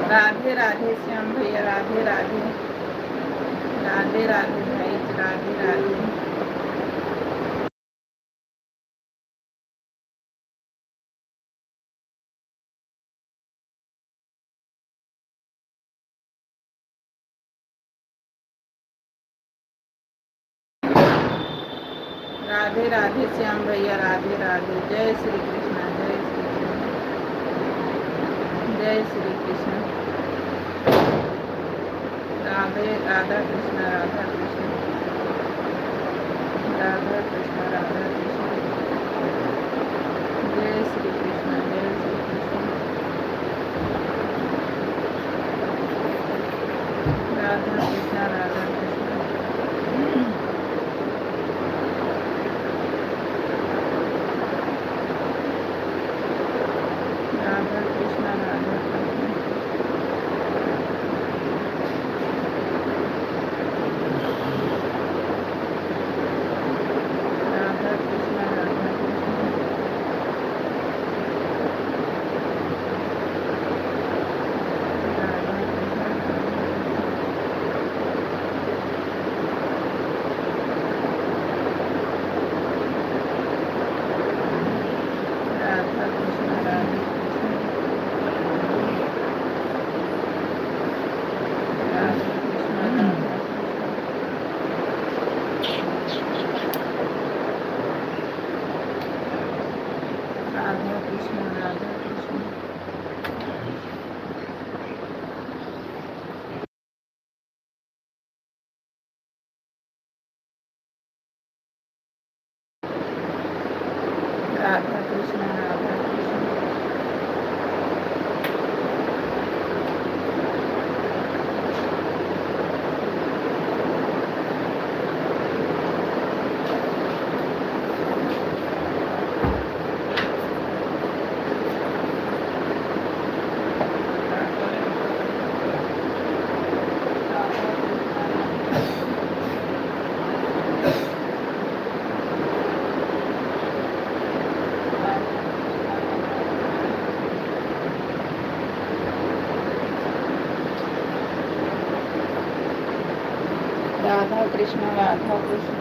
राधे राधे श्याम भैया, राधे राधे। राधे राधे भाई, राधे राधे। राधे राधे श्याम भैया, राधे राधे। जय श्री कृष्ण, जय श्री कृष्ण, जय श्री कृष्ण। राधे राधा कृष्ण, राधा कृष्ण, राधा कृष्ण, राधा कृष्ण। जय श्री कृष्ण, जय श्री कृष्ण। राधा कृष्ण, राधा कृष्ण। राधा कृष्ण, राधा कृष्ण। राधा कृष्ण, राधा कृष्ण। राधा कृष्ण, राधा कृष्ण। राधा कृष्ण, राधा कृष्ण। राधा कृष्ण, राधा कृष्ण। राधा कृष्ण, राधा कृष्ण। राधा कृष्ण, राधा कृष्ण।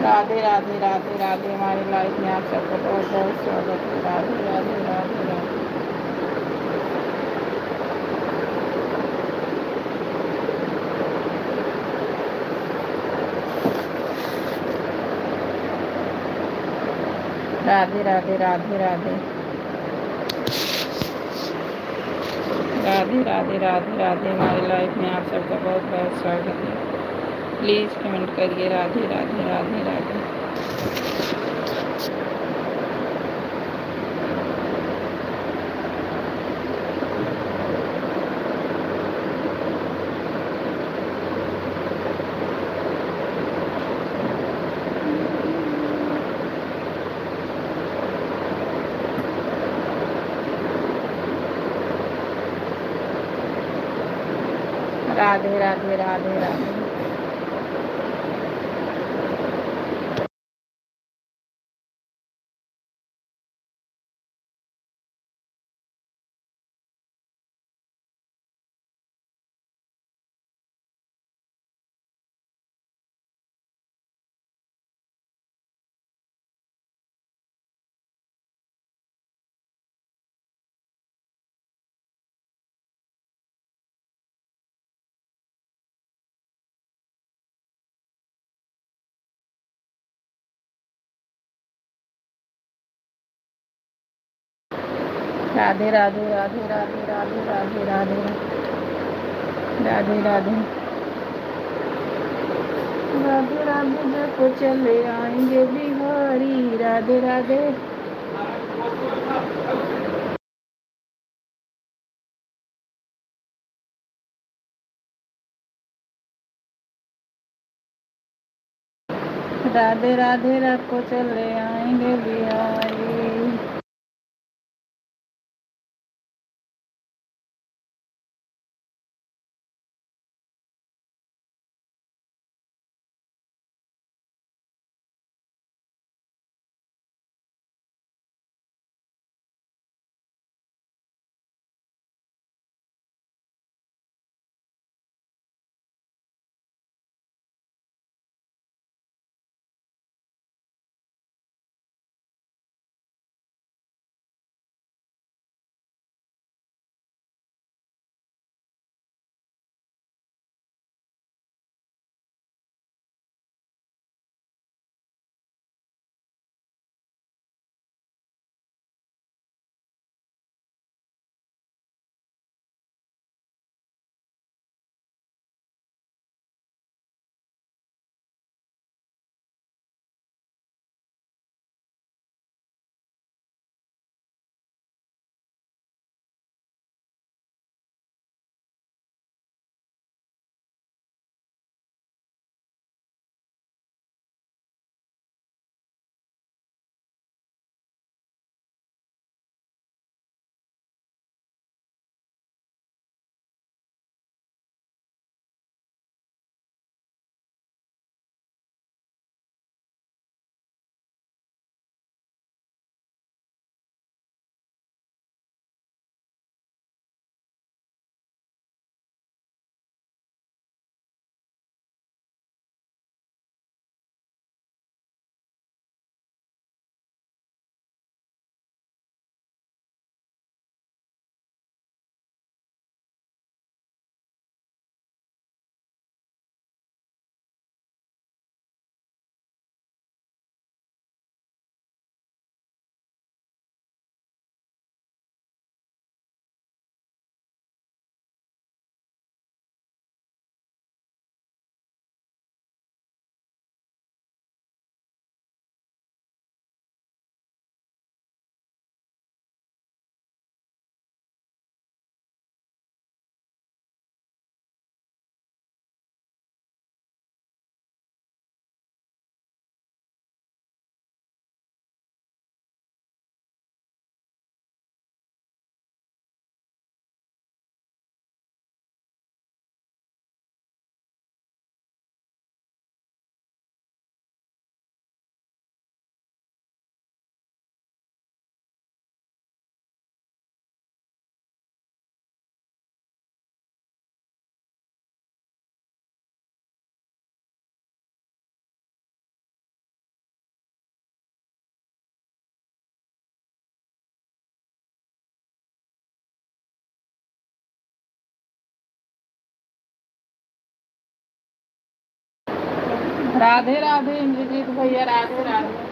राधे राधे राधे राधे। हमारी लाइफ में आप सबका बहुत बहुत स्वागत है। राधे राधे राधे राधे। राधे राधे राधे राधे राधे राधे राधे राधे। हमारी लाइफ में आप सबका बहुत बहुत स्वागत है। प्लीज़ कमेंट करिए राधे राधे राधे राधे। राधे राधे राधे राधे। राधे राधे राधे राधे राधे राधे राधे राधे राधे राधे राधे। देखो चले आएंगे बिहारी। राधे राधे राधे राधे। रखो चले आएंगे बिहारी। राधे राधे इंद्रजीत भैया, राधे राधे।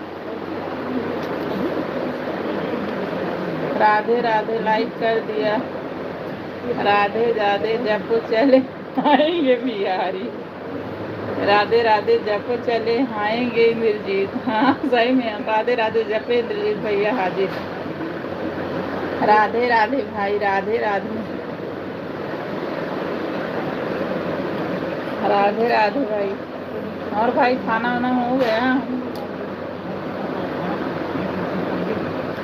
राधे राधे लाइक कर दिया। राधे राधे जपो चले आएंगे बिहारी। राधे राधे जपो चले आएंगे इंद्रजीत। हाँ सही में राधे राधे जपे इंद्रजीत भैया हाजिर। राधे राधे भाई, राधे राधे। राधे राधे भाई। और भाई खाना वाना हो गया?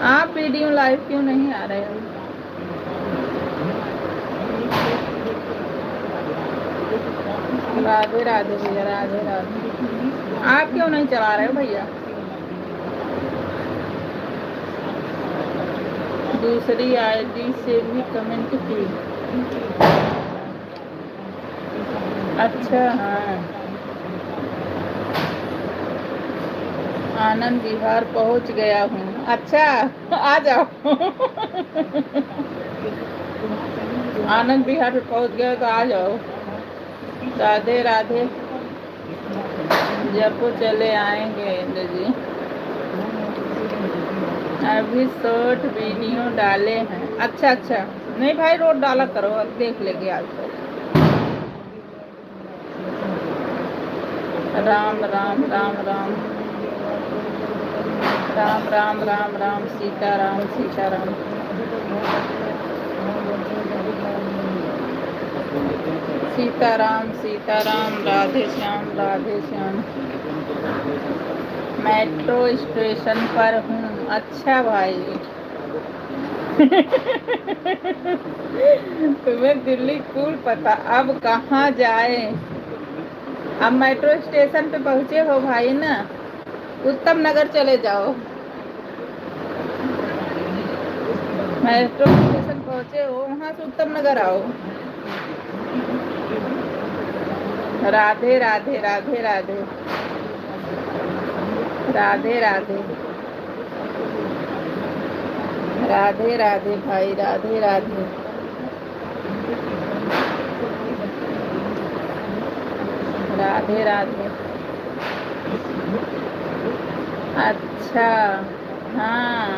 आप वीडियो लाइव क्यों नहीं आ रहे हो? राधे राधे भैया, राधे राधे। आप क्यों नहीं चला रहे हो भैया? दूसरी आईडी से भी कमेंट की। अच्छा हाँ, आनंद बिहार पहुंच गया हूँ। अच्छा आ जाओ। आनंद बिहार पे पहुंच गए तो आ जाओ। राधे राधे जपो चले आएंगे इंद्र जी। अभी शॉर्ट वीडियो डाले हैं। अच्छा अच्छा, नहीं भाई रोड डाला करो, अब देख लेंगे आज तो। राम राम राम राम राम राम राम राम सीताराम सीताराम। सीताराम सीताराम, राधे श्याम राधे श्याम। मेट्रो स्टेशन पर हूँ। अच्छा भाई। तुम्हें दिल्ली कूल पता, अब कहाँ जाए? अब मेट्रो स्टेशन पे पहुँचे हो भाई ना, उत्तम नगर चले जाओ। मेट्रो स्टेशन पहुँचे हो, वहाँ से उत्तम नगर आओ। राधे राधे राधे राधे राधे राधे राधे राधे भाई, राधे राधे। राधे राधे। अच्छा हाँ,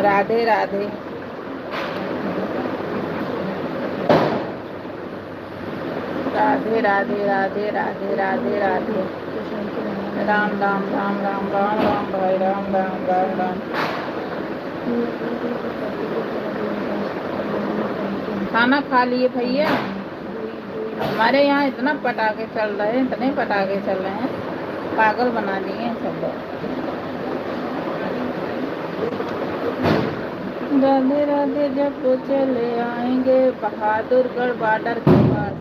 राधे राधे। राधे राधे राधे राधे राधे राधे। राम राम राम राम राम राम भाई, राम राम राम राम। खाना खा लिए भैया? हमारे यहाँ इतना पटाखे चल रहे हैं, इतने पटाखे चल रहे हैं, पागल बना दिए हैं सब लोग। राधे राधे जब वो चले आएंगे बहादुरगढ़ बॉर्डर के पास।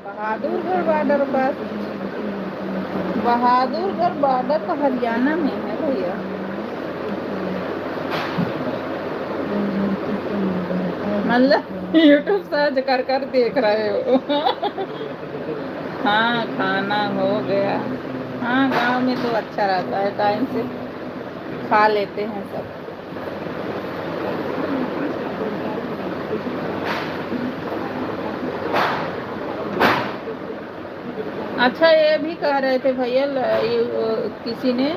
बहादुरगढ़ बॉर्डर पास? बहादुरगढ़ बॉर्डर तो हरियाणा में है भैया। मतलब यूट्यूब सर्च कर कर देख रहे हो? हाँ खाना हो गया। हाँ गांव में तो अच्छा रहता है, टाइम से खा लेते हैं सब। अच्छा ये भी कह रहे थे भैया किसी ने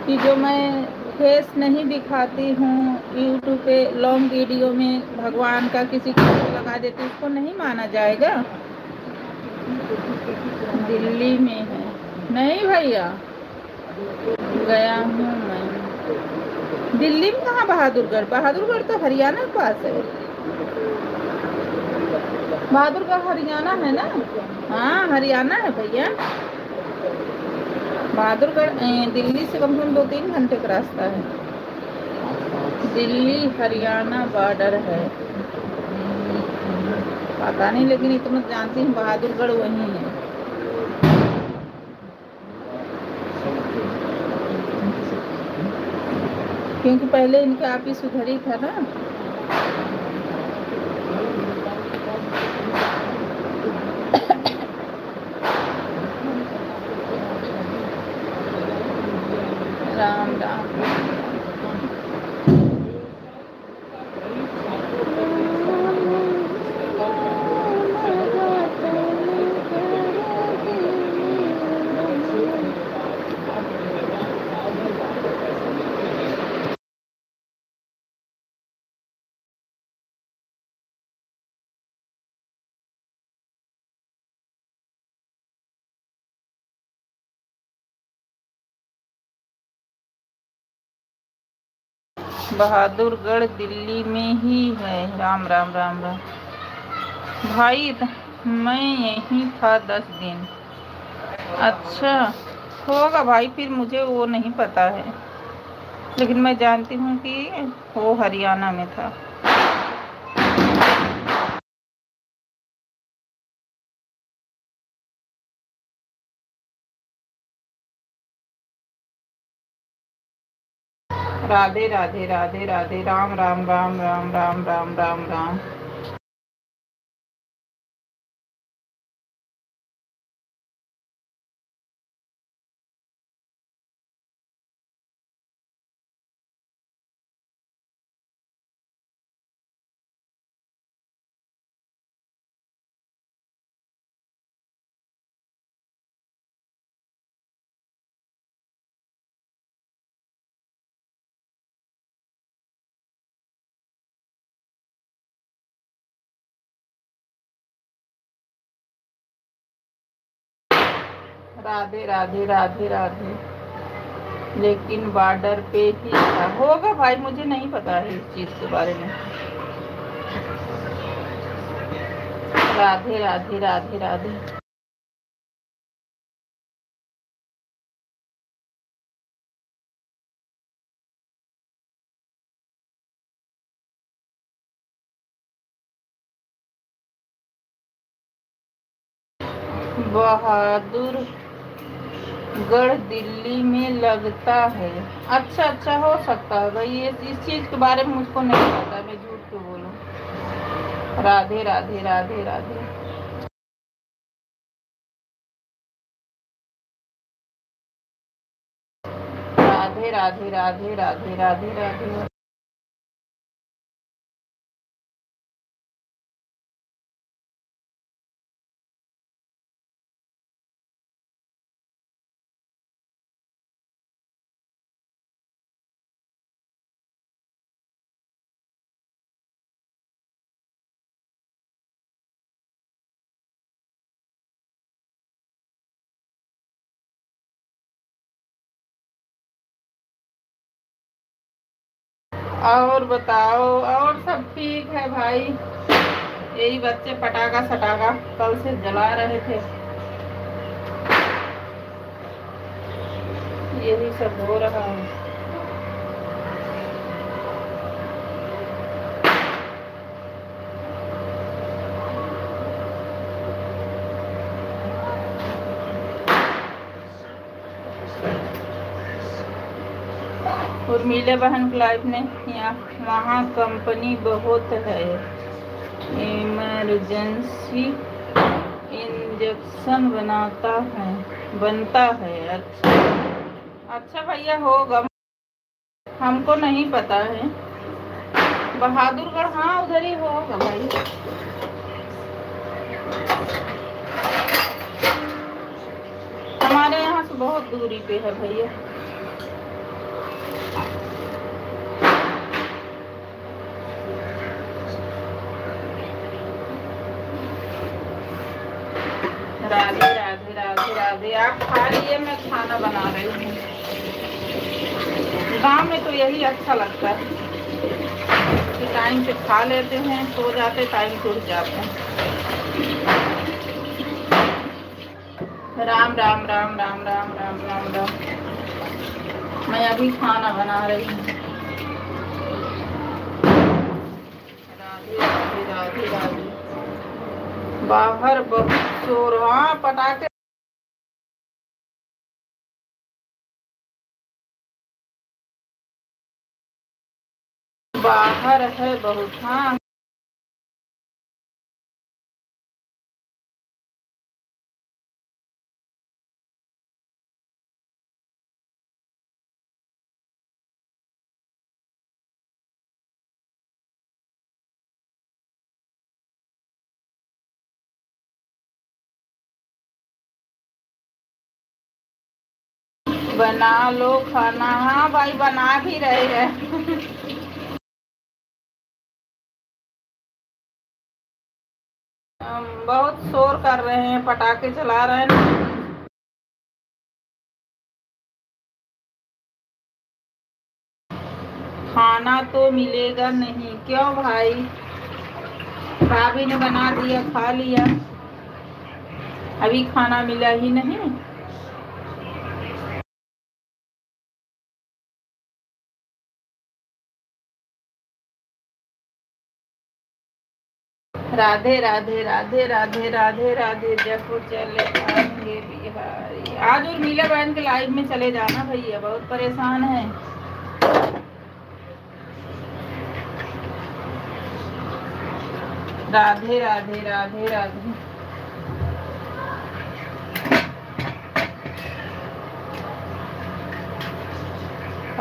कि जो मैं फेस नहीं दिखाती हूँ यूट्यूब पे लॉन्ग वीडियो में, भगवान का किसी को लगा देती, उसको नहीं माना जाएगा? दिल्ली में है? नहीं भैया गया हूँ मैं। दिल्ली में कहाँ बहादुरगढ़? बहादुरगढ़ तो हरियाणा के पास है। बहादुरगढ़ हरियाणा है ना? हाँ हरियाणा है भैया। बहादुरगढ़ दिल्ली से कम से कम 2-3 घंटे का रास्ता है। दिल्ली हरियाणा बॉर्डर है। पता नहीं, लेकिन इतना जानती हूँ बहादुरगढ़ वहीं है। क्योंकि पहले इनका ऑफिस उधर ही था ना। राम राम बहादुरगढ़ दिल्ली में ही है। राम राम राम राम भाई, मैं यहीं था 10 दिन। अच्छा, होगा भाई, फिर मुझे वो नहीं पता है, लेकिन मैं जानती हूँ कि वो हरियाणा में था। राधे राधे राधे राधे, राम राम राम राम राम राम राम राम। राधे राधे राधे राधे, लेकिन बॉर्डर पे ही था। होगा भाई, मुझे नहीं पता है इस चीज के बारे में। राधे राधे राधे राधे। बहादुरगढ़ दिल्ली में लगता है। अच्छा अच्छा, हो सकता है भाई, ये इस चीज के बारे में मुझको नहीं पता, मैं झूठ क्यों बोलूं। राधे राधे राधे राधे। राधे राधे राधे राधे राधे राधे। और बताओ, और सब ठीक है भाई। यही बच्चे पटाखा सटाखा कल से जला रहे थे, यही सब हो रहा है। उर्मिला बहन की लाइफ ने यहाँ वहाँ कंपनी बहुत है, इमरजेंसी इंजेक्शन बनता है। अच्छा अच्छा भैया, होगा, हमको नहीं पता है। बहादुरगढ़, हाँ उधर ही होगा भाई। हमारे यहाँ से बहुत दूरी पे है भैया। राधे राधे राधे राधे। आप खा लिए, मैं खाना बना रही हूँ। गाँव में तो यही अच्छा लगता है कि टाइम से खा लेते हैं, सो जाते, टाइम से उठ जाते हैं। राम राम राम राम राम राम राम राम। मैं अभी खाना बना रही हूँ। राधे राधे राधे राधे। बाहर बहुत शोर, हाँ पटाखे बाहर है बहुत। हाँ बना लो खाना। हाँ भाई, बना भी रहे हैं। बहुत शोर कर रहे हैं, पटाखे चला रहे हैं। खाना तो मिलेगा नहीं। क्यों भाई? भाभी ने बना दिया, खा लिया, अभी खाना मिला ही नहीं। राधे राधे राधे राधे राधे राधे, जयपुर चले आएंगे बिहारी। आज उर्मिला बहन के लाइव में चले जाना भैया, बहुत परेशान है। राधे राधे राधे राधे।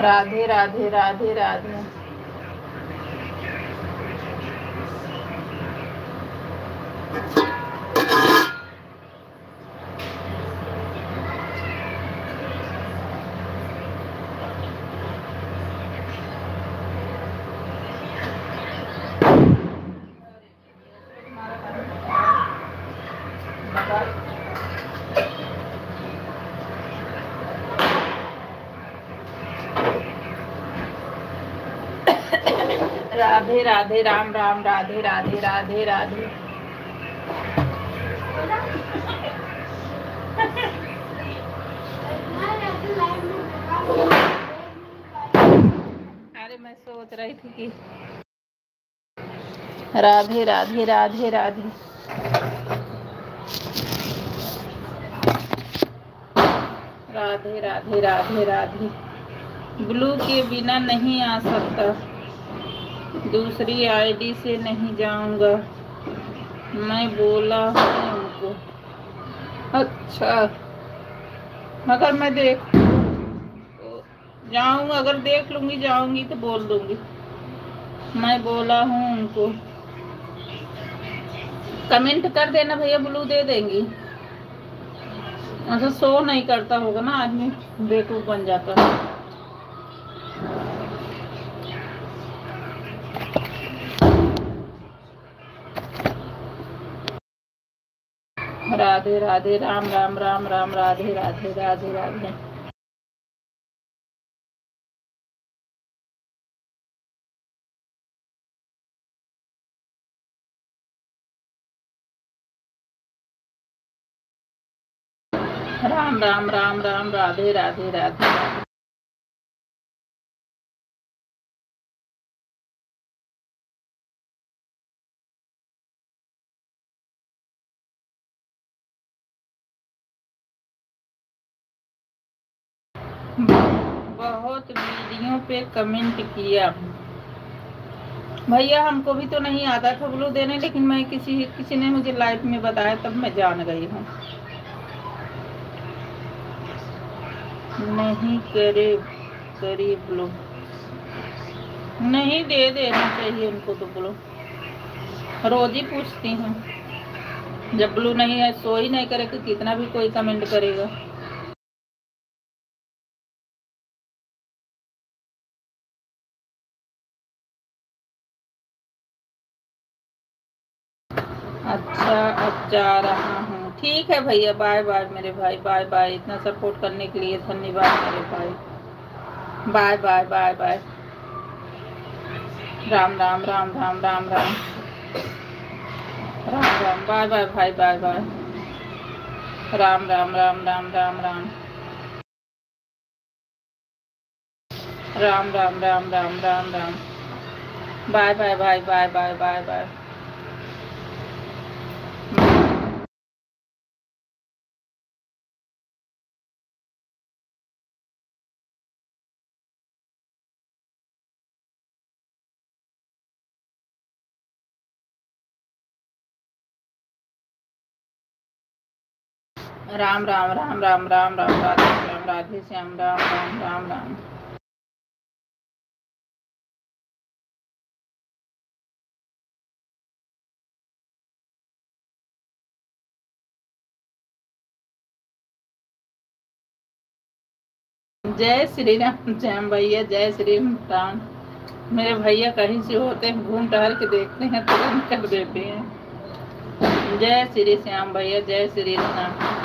राधे राधे राधे राधे। राधे राधे, राम राम, राधे राधे राधे राधे। अरे मैं सोच रही थी कि राधे राधे राधे राधे। राधे राधे राधे राधे। ब्लू के बिना नहीं आ सकता, दूसरी आईडी से नहीं जाऊंगा, मैं बोला हूँ उनको। अच्छा, अगर मैं देख जाऊंगा, अगर देख लूंगी जाऊंगी तो बोल दूंगी, मैं बोला हूँ उनको। कमेंट कर देना भैया, ब्लू दे देंगी। अच्छा, शो नहीं करता होगा ना, आदमी बेवकूफ बन जाता है। राधे राधे, राम राम, राम राम, राधे राधे राधे राधे। राम राम, राम राम, राधे राधे राधे। बहुत वीडियो पे कमेंट किया भैया, हमको भी तो नहीं आता था ब्लू देने, लेकिन मैं किसी ने मुझे लाइव में बताया तब मैं जान गई हूँ। नहीं करे ब्लू, नहीं दे देना चाहिए उनको तो ब्लू। रोज ही पूछती हूँ, जब ब्लू नहीं है सो ही नहीं करे, कितना भी कोई कमेंट करेगा। अच्छा, अब जा रहा हूँ। ठीक है भैया, बाय बाय मेरे भाई, बाय बाय। इतना सपोर्ट करने के लिए धन्यवाद मेरे भाई। Bye bye bye bye. Ram Ram, Ram Ram, Ram Ram, Ram Ram. Bye bye भाई, bye bye. Ram Ram, Ram Ram, Ram Ram, Ram Ram, Ram Ram, Ram Ram. Bye bye भाई, bye bye bye bye. Ram Ram, Ram Ram, Ram Ram, Radhe Shyam, Radhe Shyam, Ram Ram, Ram Ram. जय श्री राम श्याम भैया, जय श्री राम। मेरे भैया कहीं से होते हैं, घूम टहल के देखते हैं, तुरंत कर देते हैं। जय श्री श्याम भैया, जय श्री राम।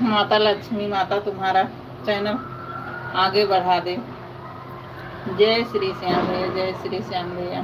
माता लक्ष्मी, माता तुम्हारा चैनल आगे बढ़ा दे। जय श्री श्याम भैया, जय श्री श्याम भैया।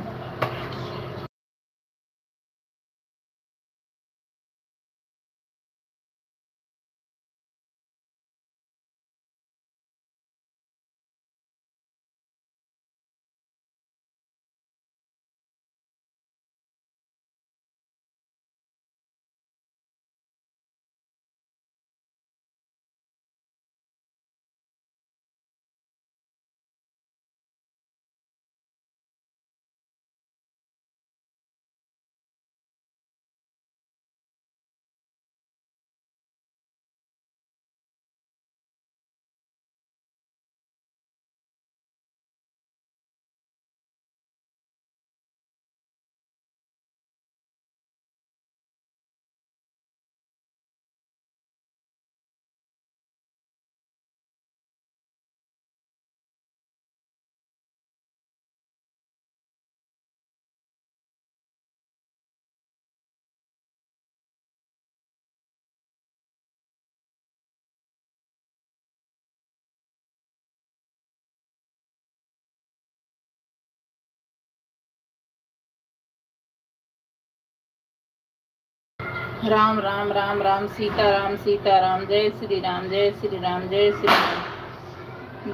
राम राम राम राम, सीताराम सीताराम, जय श्री राम, जय श्री राम, जय श्री राम,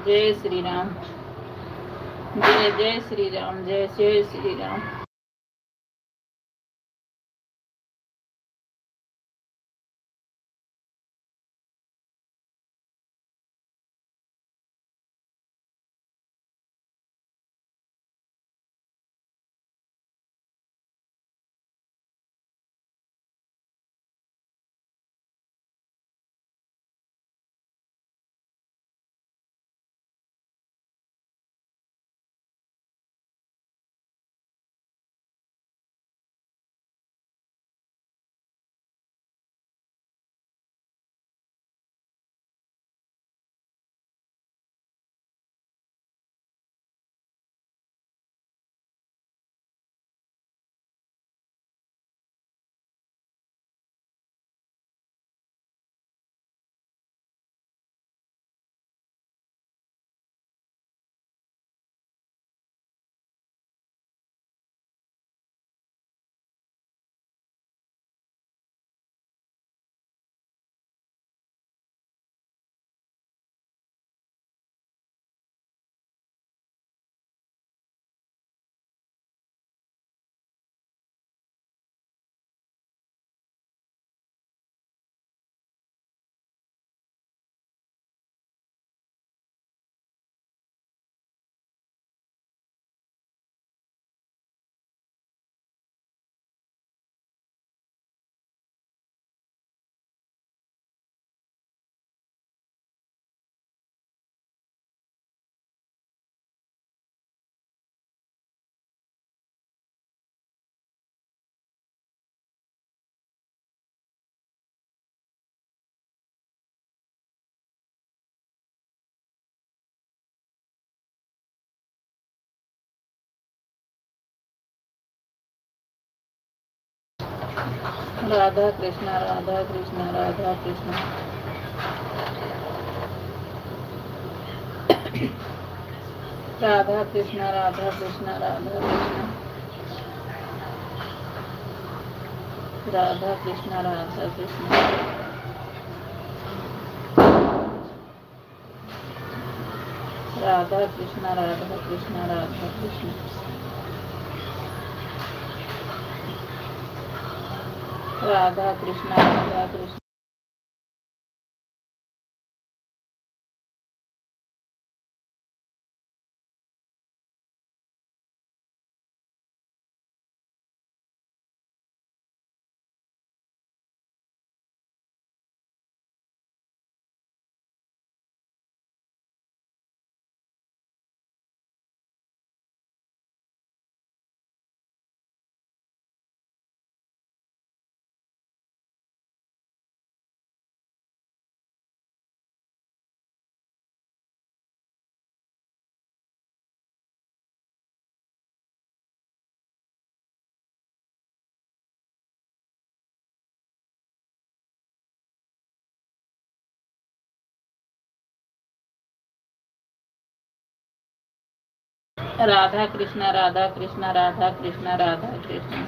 जय श्री राम, जय जय श्री राम, जय जय श्री राम। राधा कृष्णा, राधा कृष्णा, राधा कृष्णा, राधा कृष्णा, राधा कृष्णा, राधा कृष्णा, राधा कृष्णा, राधा कृष्णा, राधा कृष्णा, राधा कृष्णा, राधा कृष्णा, राधा कृष्णा, राधा कृष्णा। राधा कृष्णा राधा कृष्णा राधा कृष्णा राधा कृष्णा।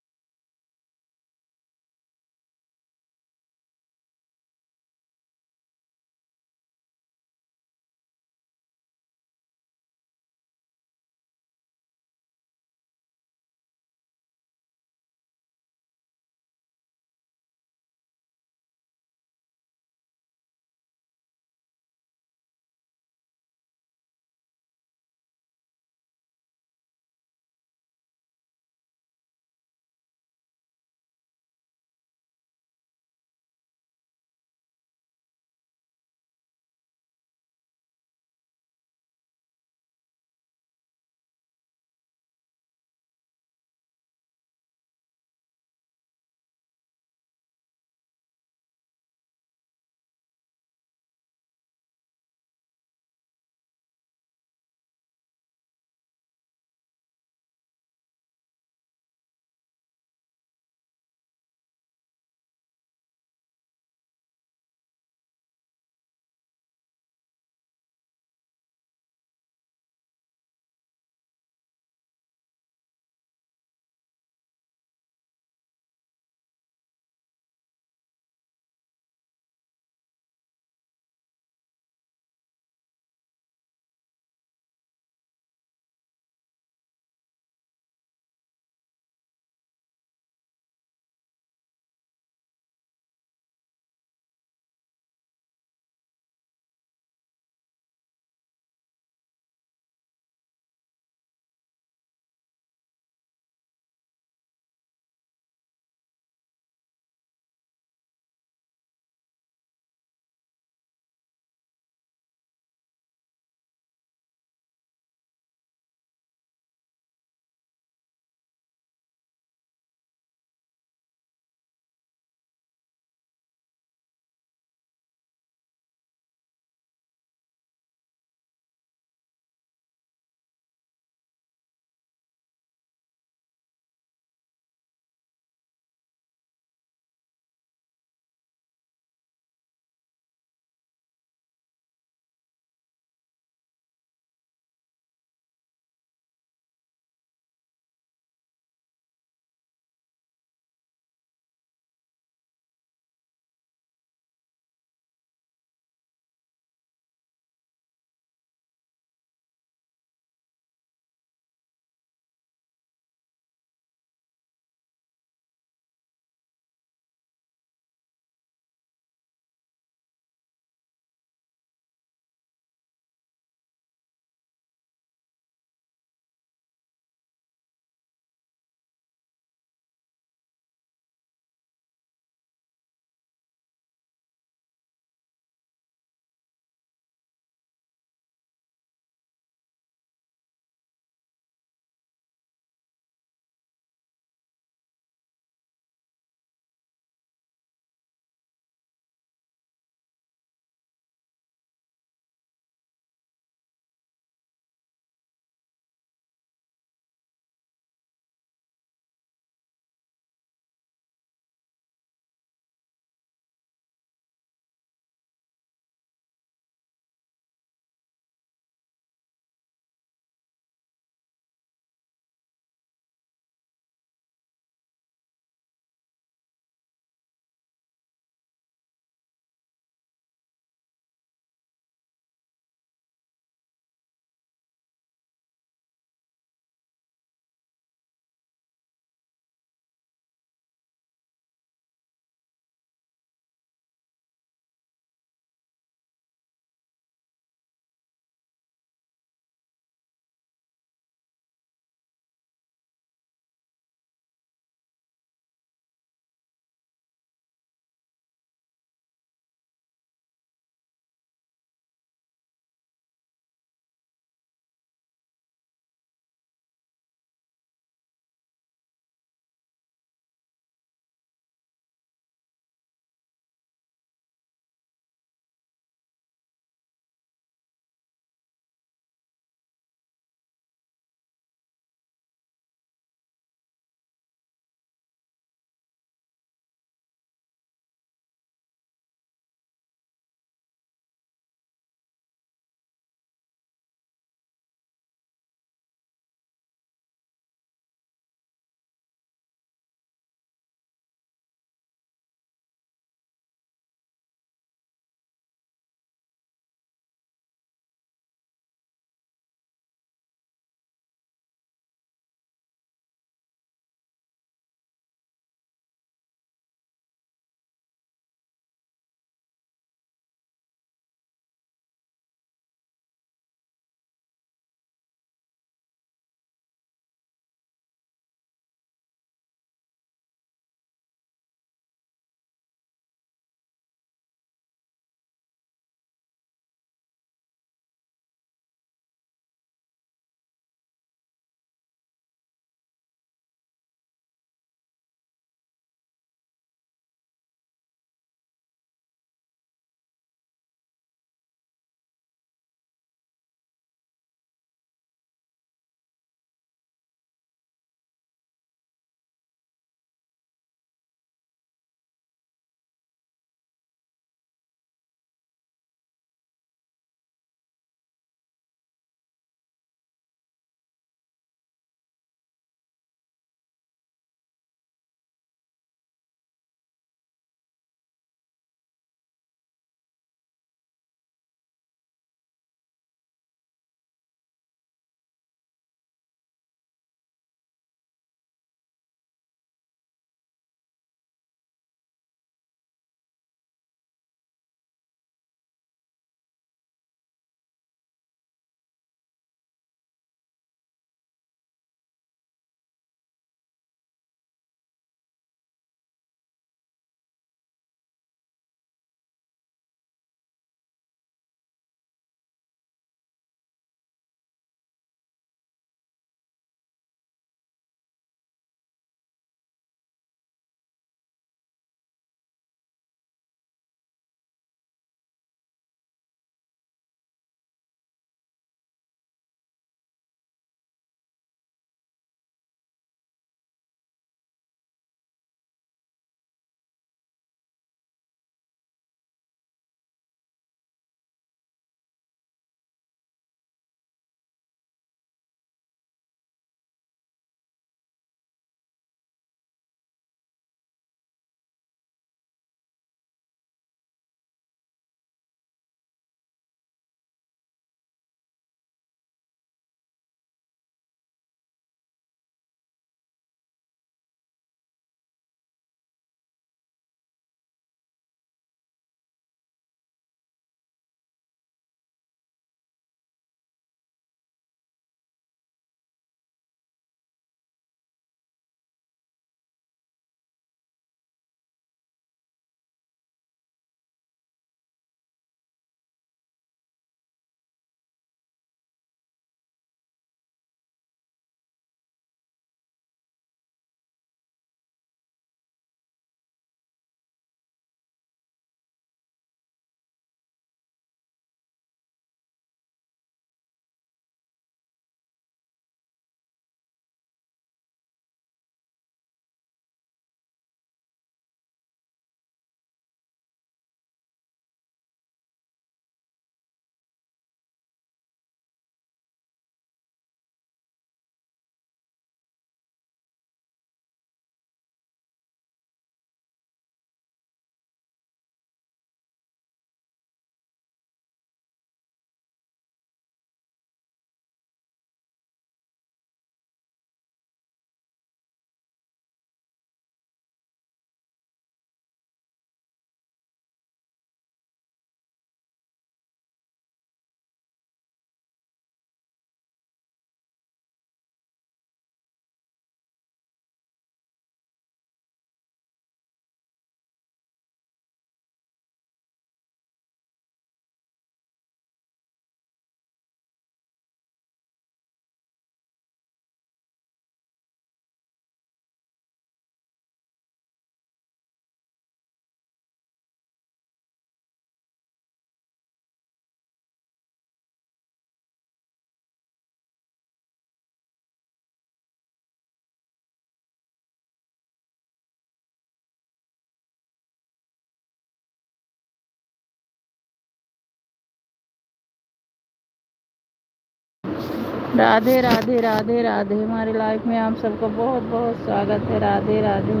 राधे राधे राधे राधे। हमारी लाइफ में आप सबका बहुत बहुत स्वागत है। राधे राधे।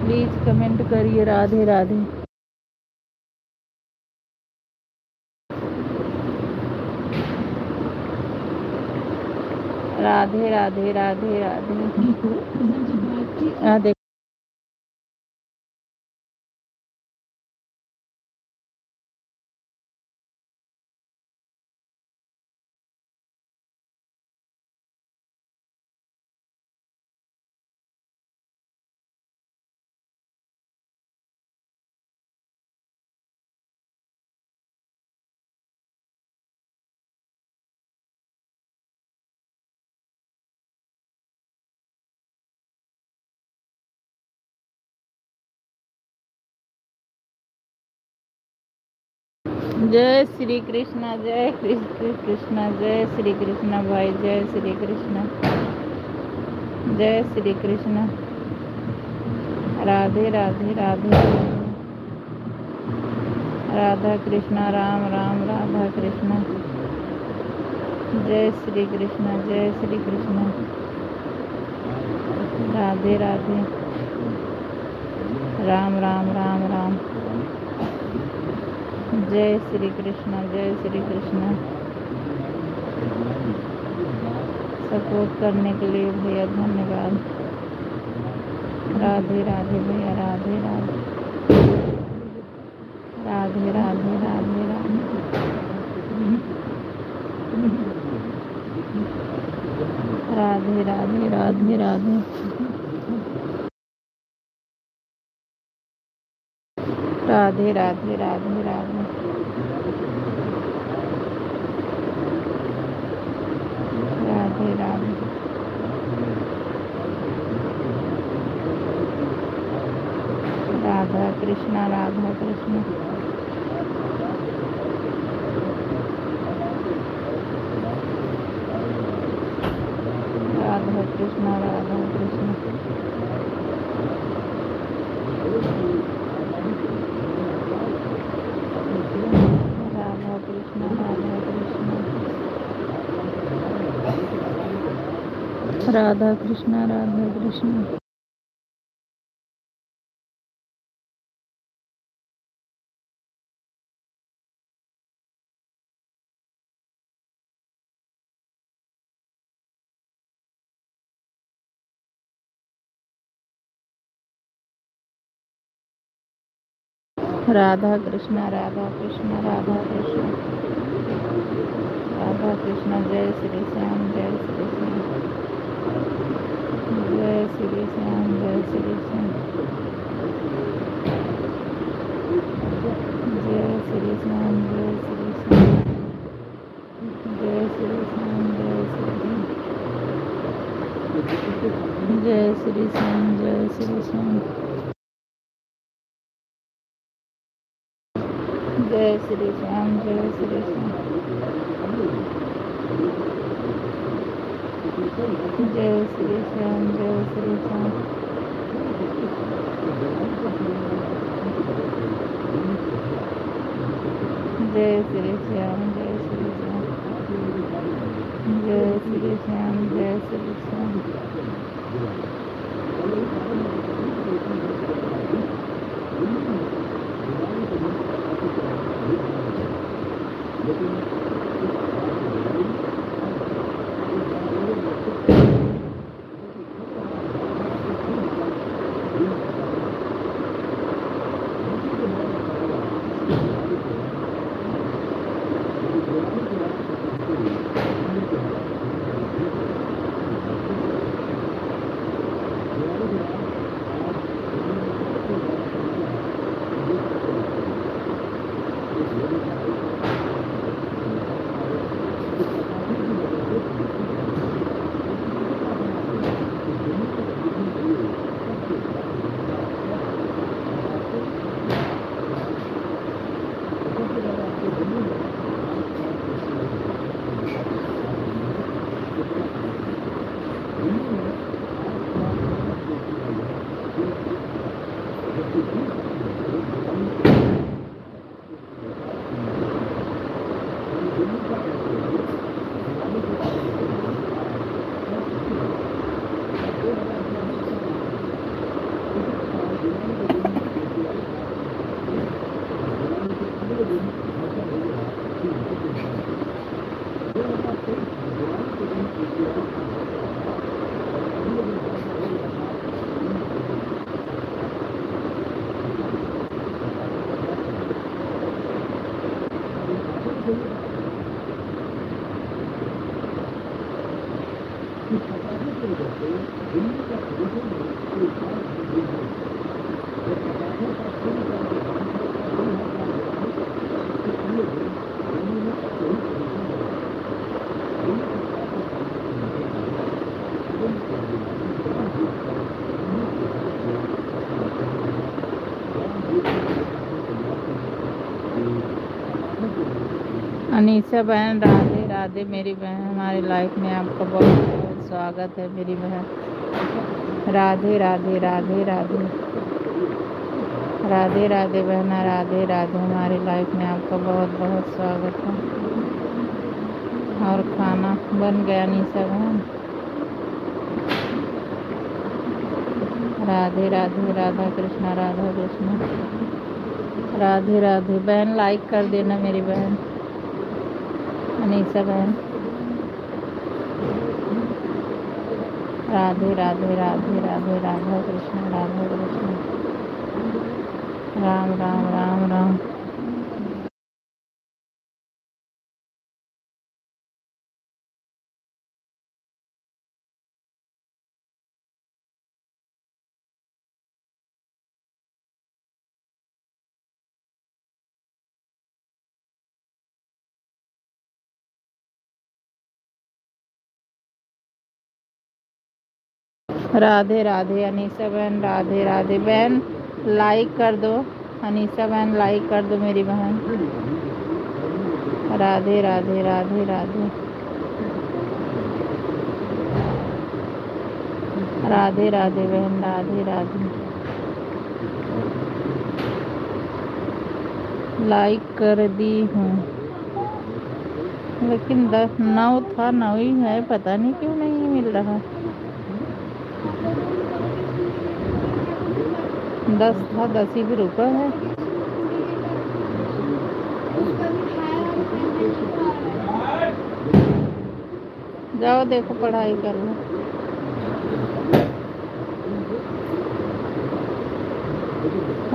प्लीज कमेंट करिए राधे राधे। राधे राधे राधे राधे राधे। जय श्री कृष्णा, जय कृष्णा, जय श्री कृष्णा भाई, जय श्री कृष्णा, जय श्री कृष्णा। राधे राधे राधे। राधा कृष्णा, राम राम, राधा कृष्णा। जय श्री कृष्णा, जय श्री कृष्णा। राधे राधे। राम राम, राम राम। जय श्री कृष्णा, जय श्री कृष्णा। सपोर्ट करने के लिए भैया धन्यवाद। राधे राधे भैया, राधे राधे। राधे राधे राधे राधे। राधे राधे राधे राधे। राधे राधे राधे राधे। राधे राधे। राधा कृष्णा, राधा कृष्णा। राधा कृष्णा, राधा कृष्णा। राधा कृष्णा, राधा कृष्णा। राधा कृष्णा, राधा कृष्णा। राधा कृष्णा, राधा कृष्णा, राधा कृष्णा। राधा कृष्णा, जय श्री श्याम, जय श्री श्याम। जय श्री श्याम, जय श्री श्याम। जय श्री श्याम, जय श्री श्याम। जय श्री श्याम, जय श्री श्याम। जय श्री श्याम, जय श्री श्याम। जय श्री श्याम, जय श्री श्याम। जय श्री श्याम, जय श्री श्याम। जय श्री श्याम, जय श्री श्याम। जय श्री श्याम, जय श्री श्याम। अनीसा बहन राधे राधे मेरी बहन, हमारी लाइफ में आपका बहुत बहुत स्वागत है मेरी बहन। राधे राधे राधे राधे राधे राधे बहना, राधे राधे, हमारी लाइफ में आपका बहुत बहुत स्वागत है। और खाना बन गया अनीसा बहन? राधे राधे, राधा कृष्णा राधा कृष्णा, राधे राधे बहन, लाइक कर देना मेरी बहन अनीसा बहन। राधे राधे राधे राधे, राधा कृष्णा राधा कृष्णा, राम राम राम राम। राधे राधे अनीसा बहन, राधे राधे बहन, लाइक कर दो अनीसा बहन, लाइक कर दो मेरी बहन। राधे राधे राधे राधे, राधे राधे बहन, राधे राधे, लाइक कर दी हूँ, लेकिन 9 था, 9 ही है, पता नहीं क्यों नहीं मिल रहा। 10 था, 10 ही भी रुका है। जाओ देखो, पढ़ाई कर लो।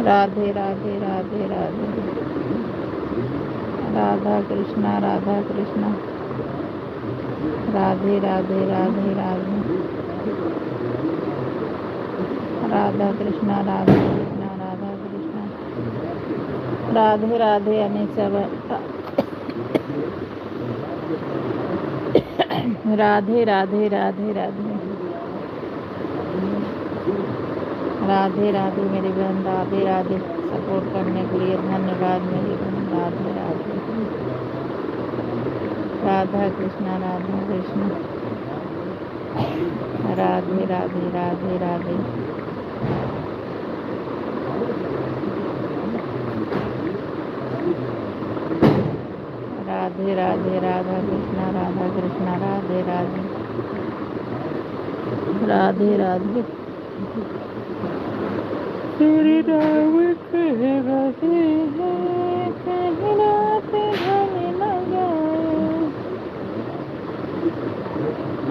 राधे राधे राधे राधे, राधा कृष्णा राधा कृष्णा, राधे राधे राधे राधे, राधा कृष्णा राधा कृष्णा, राधा कृष्णा, राधे राधे अनीसा बहन, राधे राधे राधे राधे, राधे राधे मेरी बहन, राधे राधे, सपोर्ट करने के लिए धन्यवाद मेरी बहन, राधे राधे, राधा कृष्णा राधा कृष्णा, राधे राधे राधे राधे, राधे राधे, राधा कृष्णा राधा कृष्णा, राधे राधे, राधे राधे, तेरे नाम कह रहे हैं, कहीं रात ढल न जाए।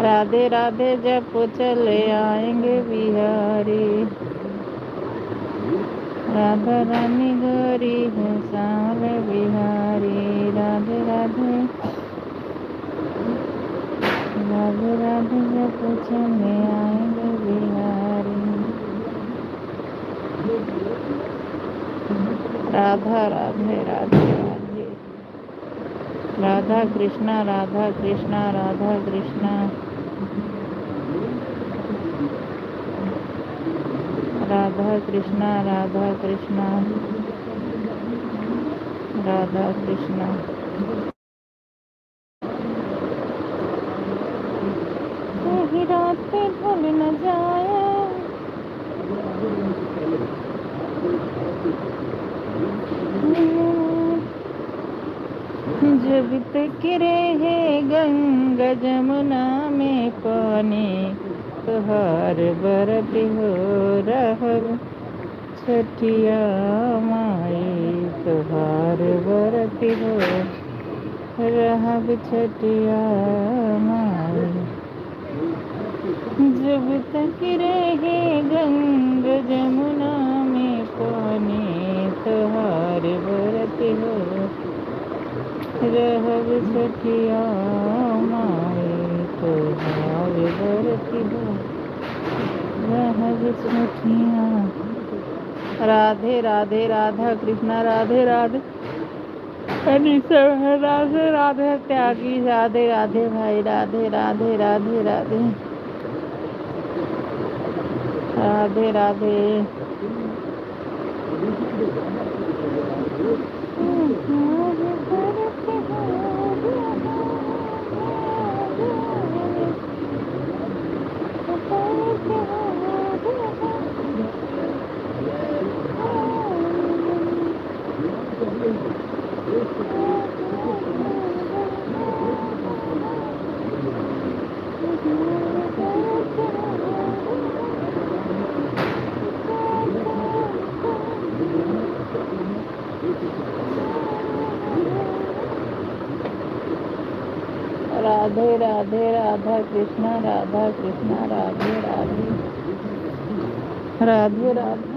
राधे राधे जब चले आएंगे बिहारी, राधा रानी गोरी है साल बिहारी। राधे राधे, राधे राधे जब चले आएंगे बिहारी। राधा राधे राधे राधे, राधा कृष्णा राधा कृष्णा, राधा कृष्णा, राधा कृष्णा राधा कृष्णा, राधा कृष्णा। कहीं रात पे ढल न जाए, जब तक रहे गंगा जमुना में पानी, तुहार बरत हो रहब छठिया माई, तुहार बरत हो रहब छठिया माई। जब तक रहे गंगा जमुना में पानी, तुहार बरत हो रहब छठिया माई, तुहार बरत हो। वह विष्णुठिया। राधे राधे राधा कृष्णा राधे राधे। राधे राधे त्यागी राधे राधे भाई राधे राधे राधे राधे राधे राधे। राधे राधे राधा कृष्णा राधा कृष्णा राधे राधे राधे राधे।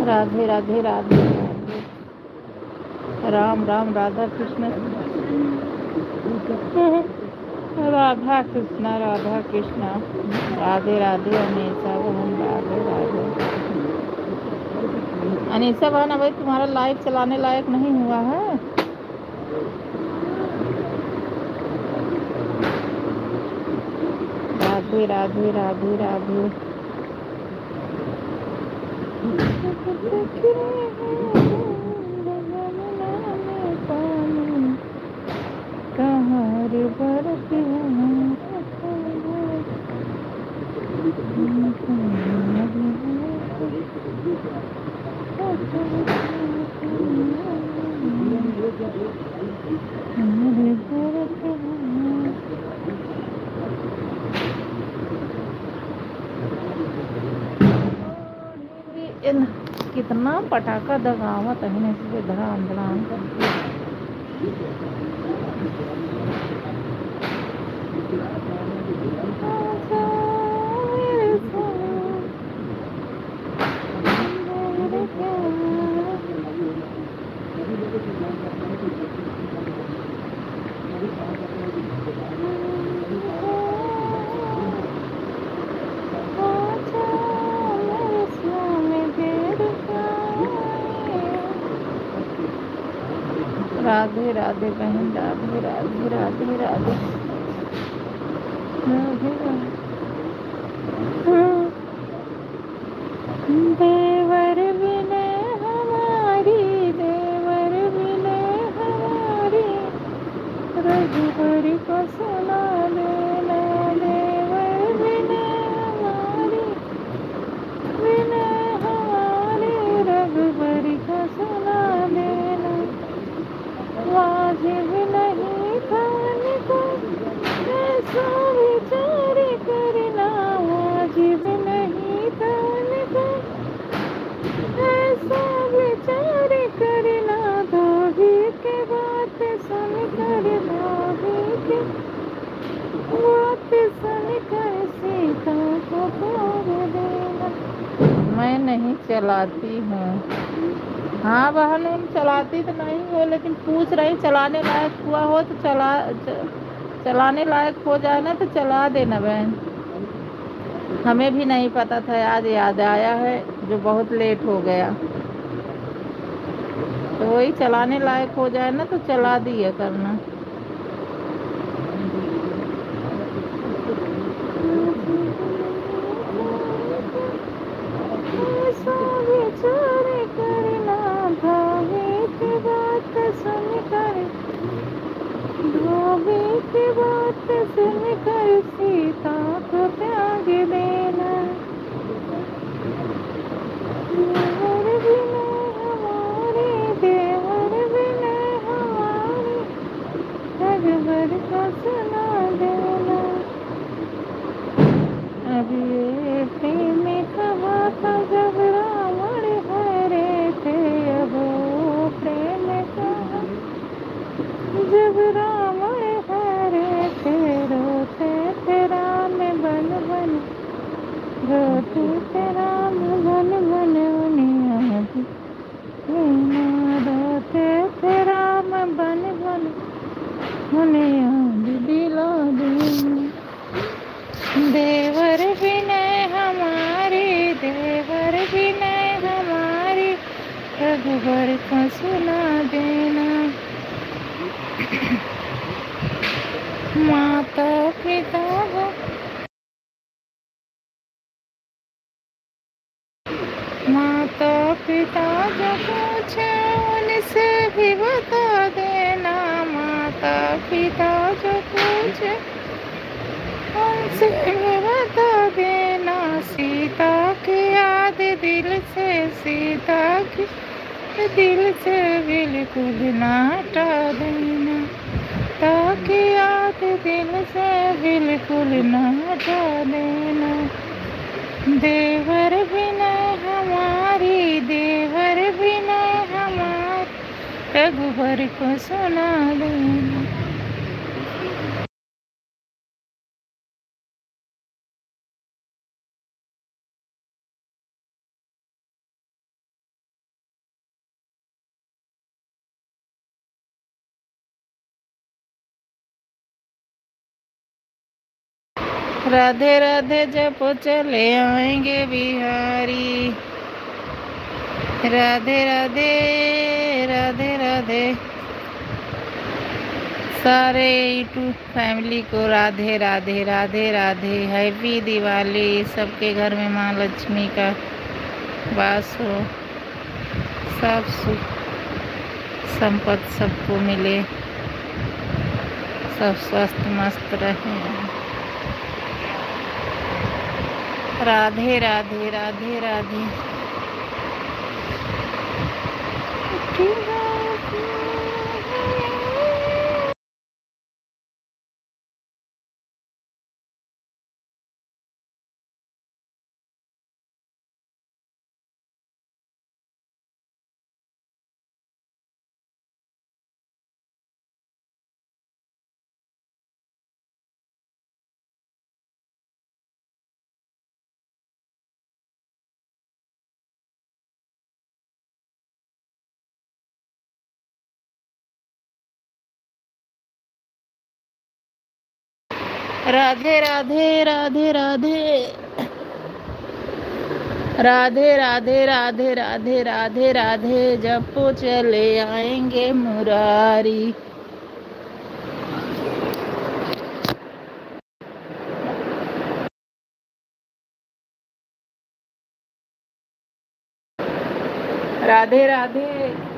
राधे राधे राधे राधे। राम राम राधा कृष्ण राधा कृष्णा राधा कृष्णा राधे राधे। अनीसा बहन राधे राधे। अनीसा बहन अभी तुम्हारा लाइव चलाने लायक नहीं हुआ है। राधे राधे राधे राधे। कितना पटाखा दगावत है इसलिए धड़ाम धड़ाम करके। राधे राधे बहन राधे राधे राधे राधे देवर विनय हमारी देवर विनय हमारी रघुबर को सुना देना। देवर विनय हमारी रघुबर को सुना देना। वाजिब नहीं खाने को ऐसा विचार करना। वाजिब नहीं खाने को ऐसा विचार करना। धोबी के बात सुनकर धोबी के बात सुनकर सीता को छोड़ देना। मैं नहीं चलाती हूँ। हाँ बहन चलाती तो नहीं हो लेकिन पूछ रही चलाने लायक हुआ हो तो चलाने लायक हो जाए ना तो चला देना बहन। हमें भी नहीं पता था आज याद आया है जो बहुत लेट हो गया। तो वही चलाने लायक हो जाए ना तो चला दिया करना। धोबी की बात सुनकर सीता को त्याग देना। देवर विनय हमारे देवर विनय हमारे रघुबर को सुना देना। अभी ये प्रेम कहा था जब रावण हरे थे। अब वो प्रेम कहा जब रावण हरे थे। रोते थे राम बन बन रोते थे राम बन बन रोते थे राम बन माता पिता जो माता पिता जो पूछे उनसे भी बता देना। माता पिता जो पूछे उनसे भी बता देना। सीता की याद दिल से, सीता की दिल से बिल्कुल ना हटा देना। ताकि याद दिल से बिल्कुल ना हटा देना। देवर बिना हमारी, देवर बिना हमारी, रघुबर को सुना देना। राधे राधे जब चले आएंगे बिहारी। राधे राधे राधे राधे। सारे यूट्यूब फैमिली को राधे राधे राधे राधे। हैप्पी दिवाली। सबके घर में माँ लक्ष्मी का वास हो, सब सुख संपत्ति सबको मिले, सब स्वस्थ मस्त रहे। राधे राधे राधे राधे। राधे राधे राधे राधे राधे राधे राधे राधे राधे राधे। जब चले आएंगे मुरारी। राधे राधे।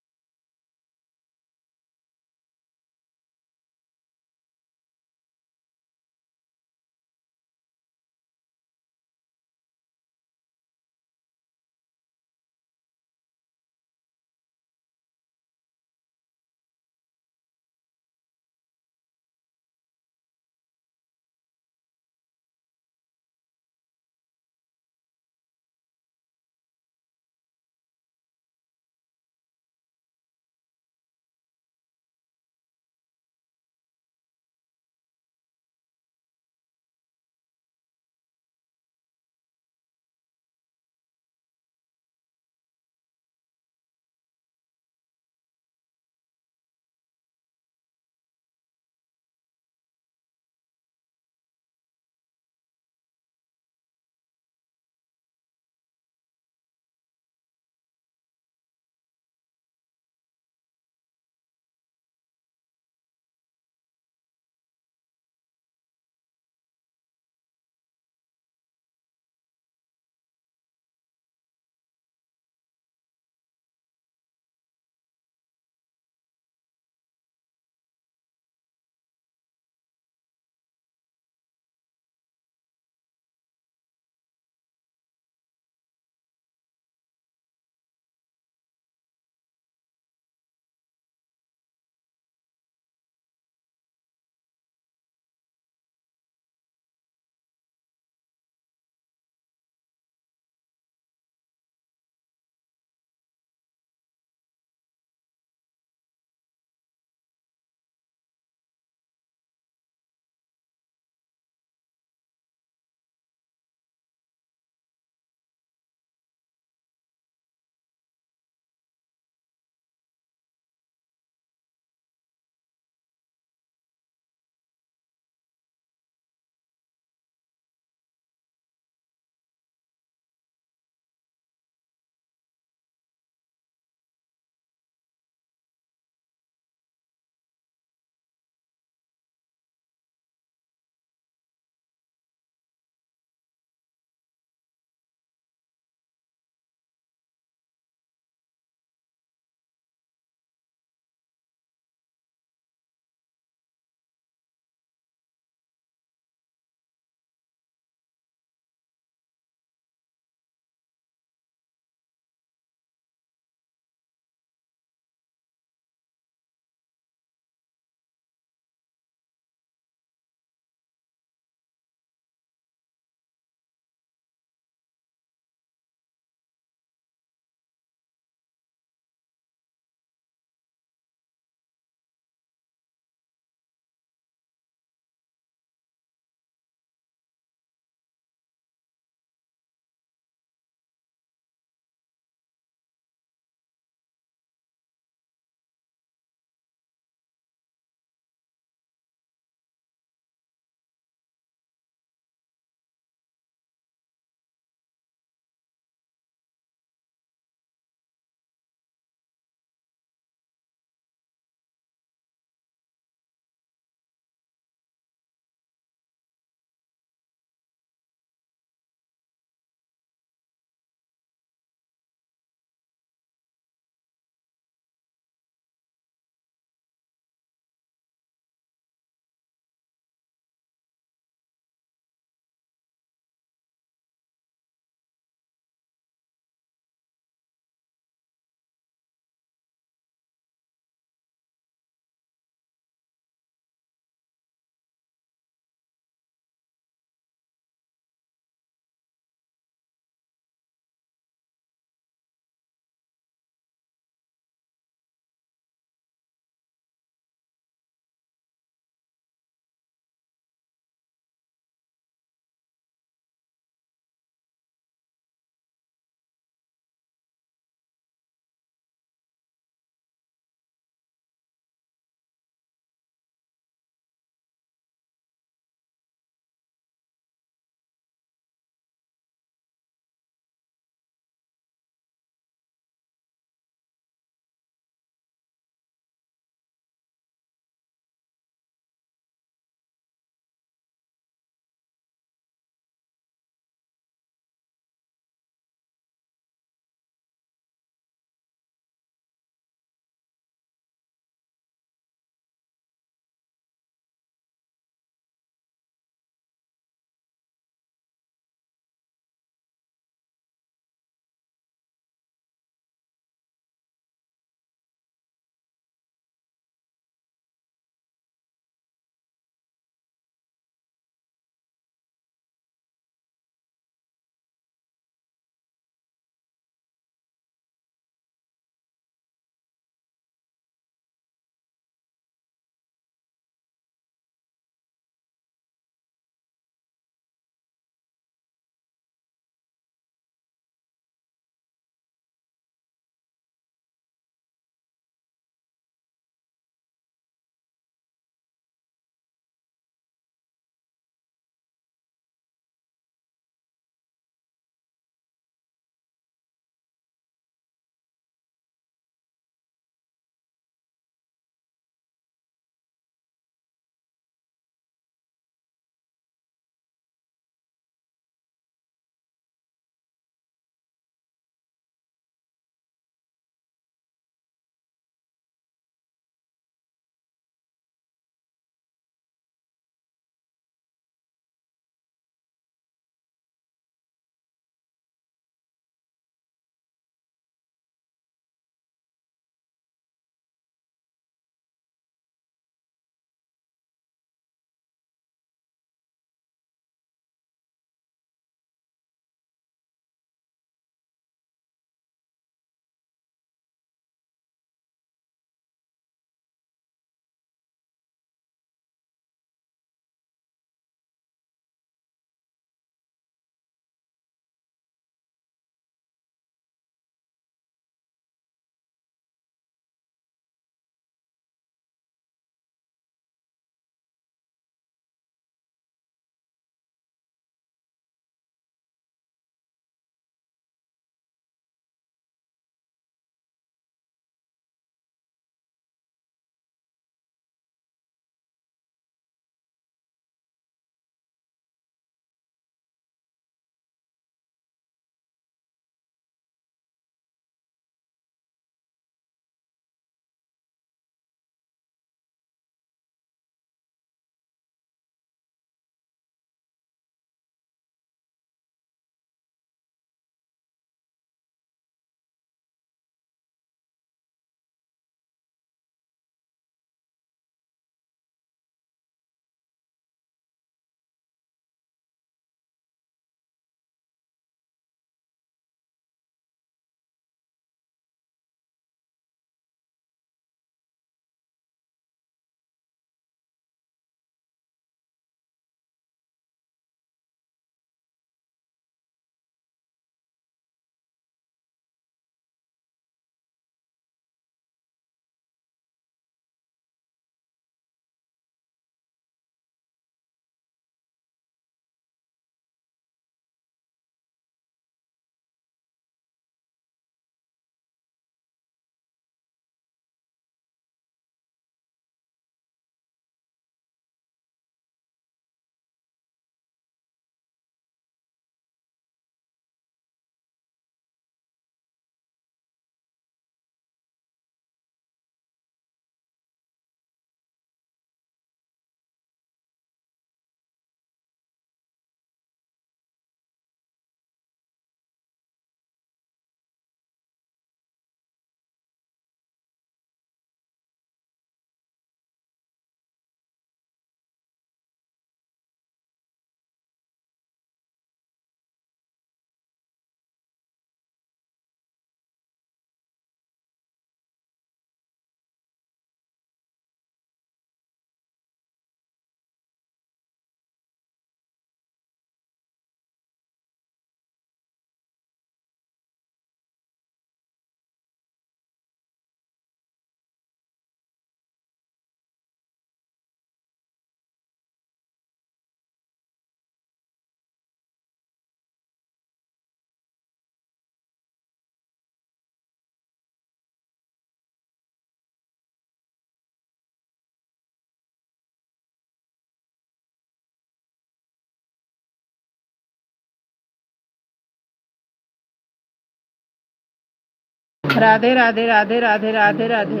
राधे राधे राधे राधे राधे राधे।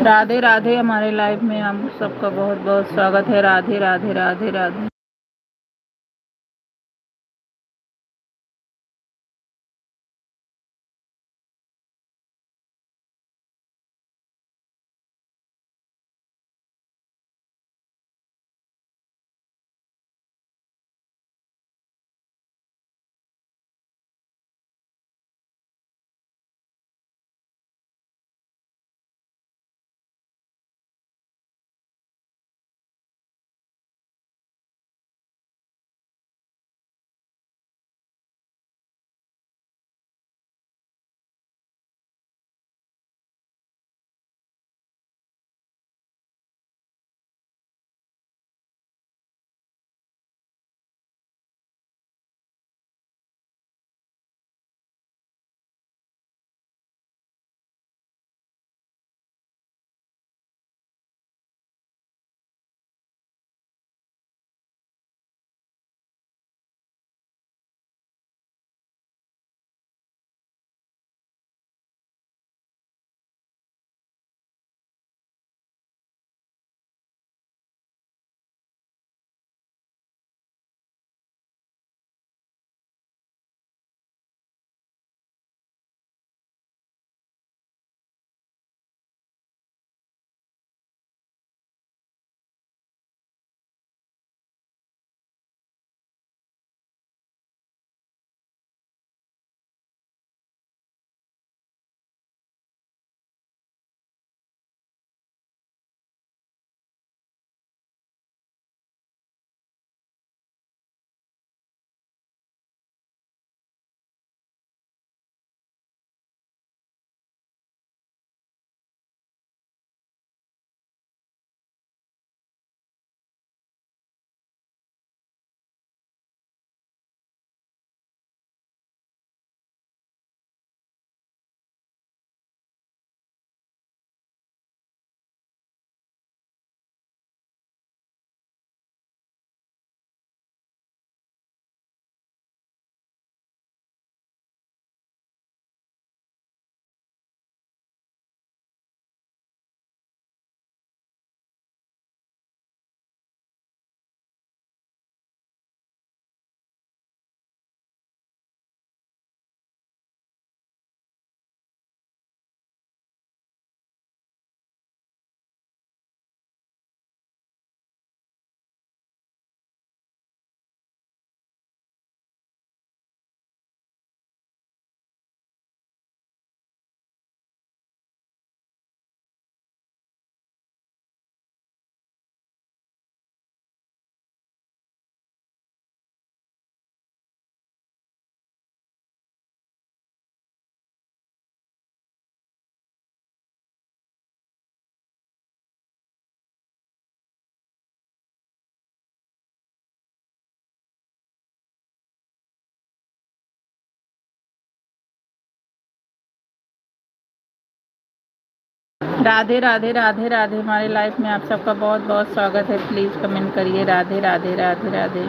राधे राधे। हमारे लाइव में आप सबका बहुत बहुत स्वागत है। राधे राधे राधे राधे। राधे राधे राधे राधे। हमारे लाइफ में आप सबका बहुत बहुत स्वागत है। प्लीज़ कमेंट करिए राधे राधे राधे राधे।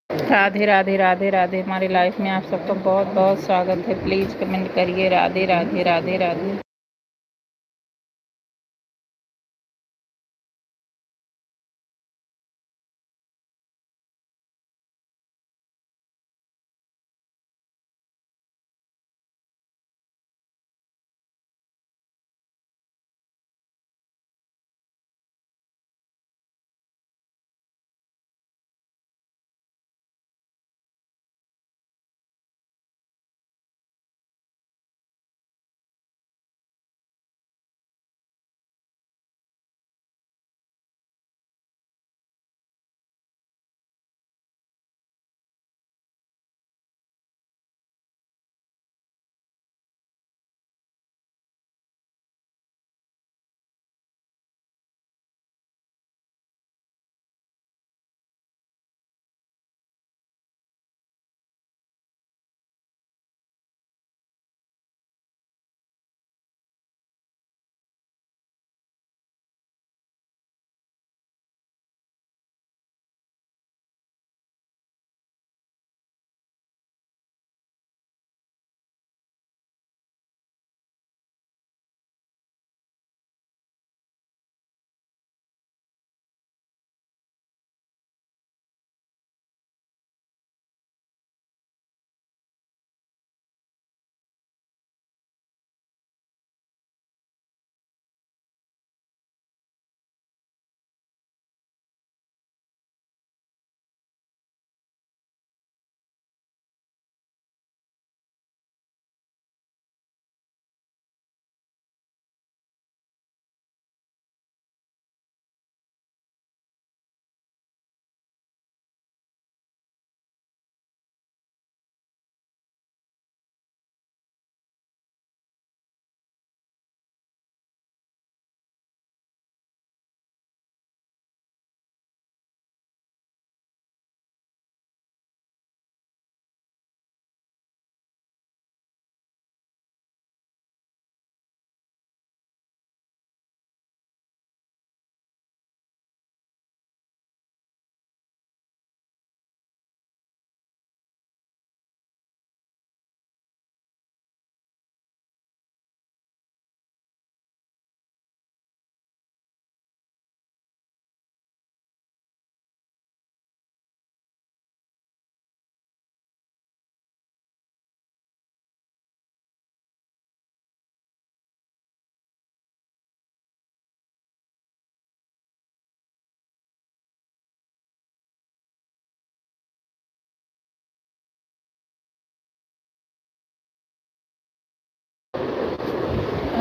राधे राधे राधे राधे। हमारी लाइफ में आप सबका बहुत बहुत स्वागत है। प्लीज़ कमेंट करिए राधे राधे राधे राधे।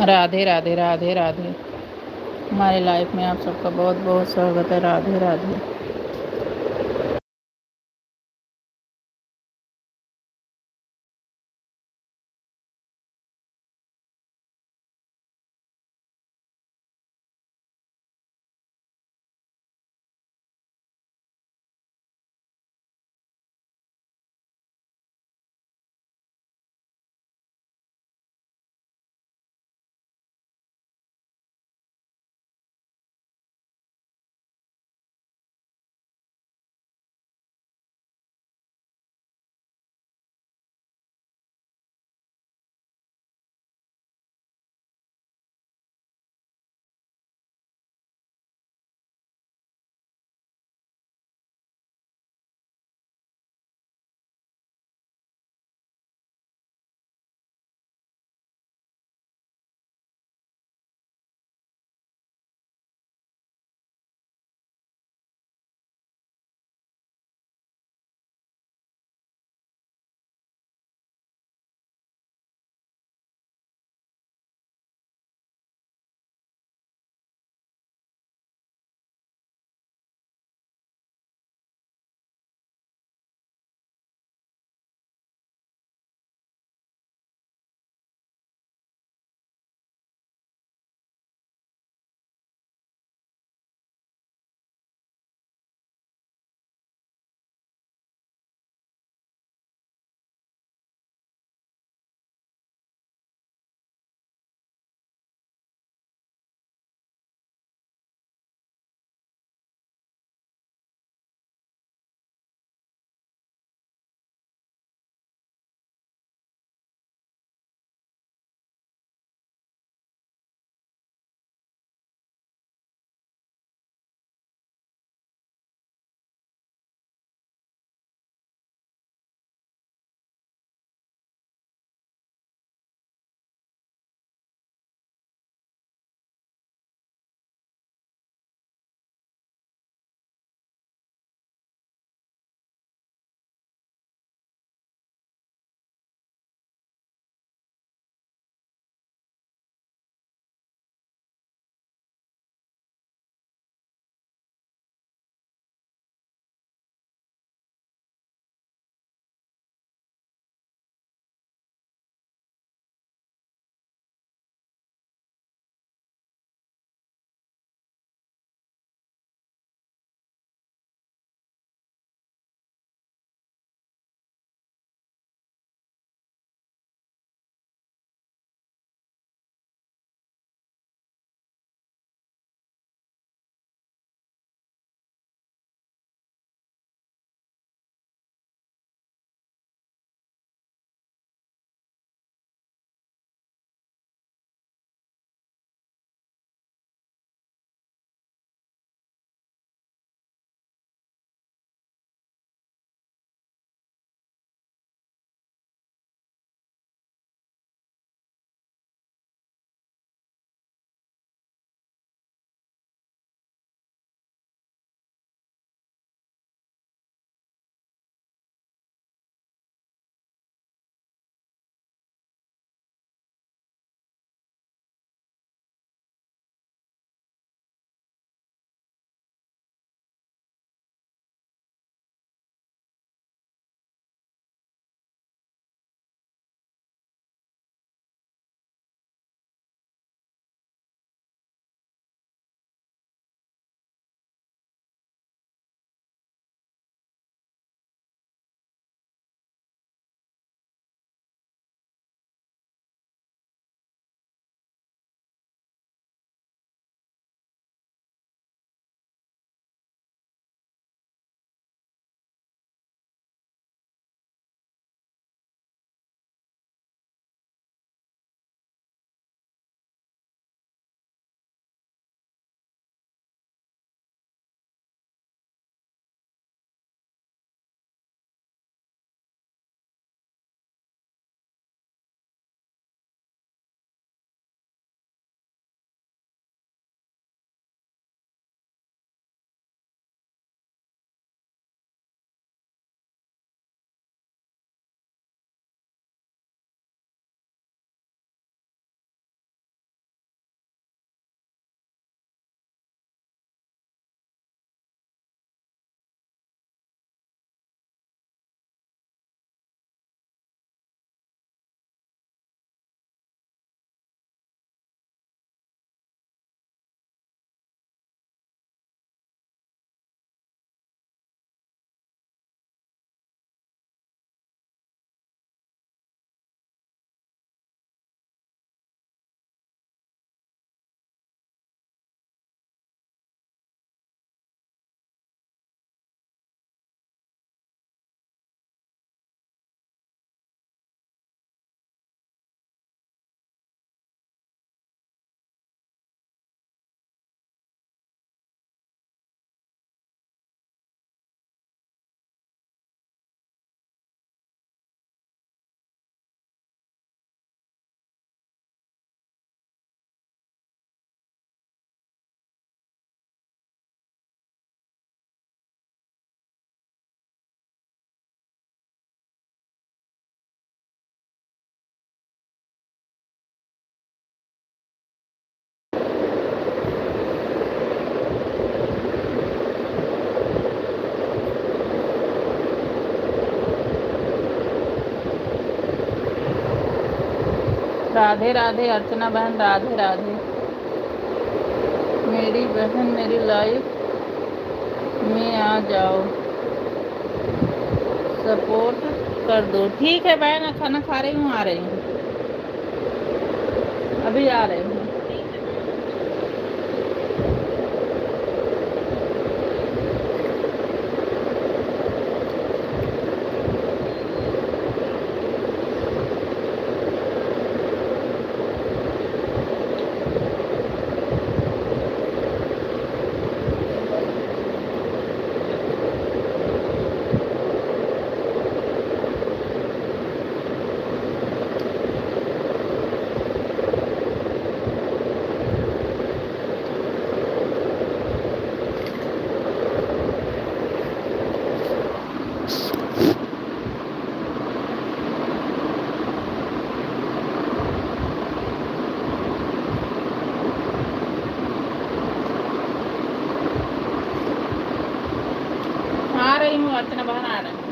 राधे राधे राधे राधे। हमारे लाइफ में आप सबका बहुत बहुत स्वागत है। राधे राधे। राधे राधे अर्चना बहन, राधे राधे। मेरी बहन मेरी लाइफ में आ जाओ, सपोर्ट कर दो। ठीक है बहन, खाना खा रही हूँ, आ रही हूँ, अभी आ रही हूँ। आ रही हूँ अर्चना बहन, आ रही हूँ।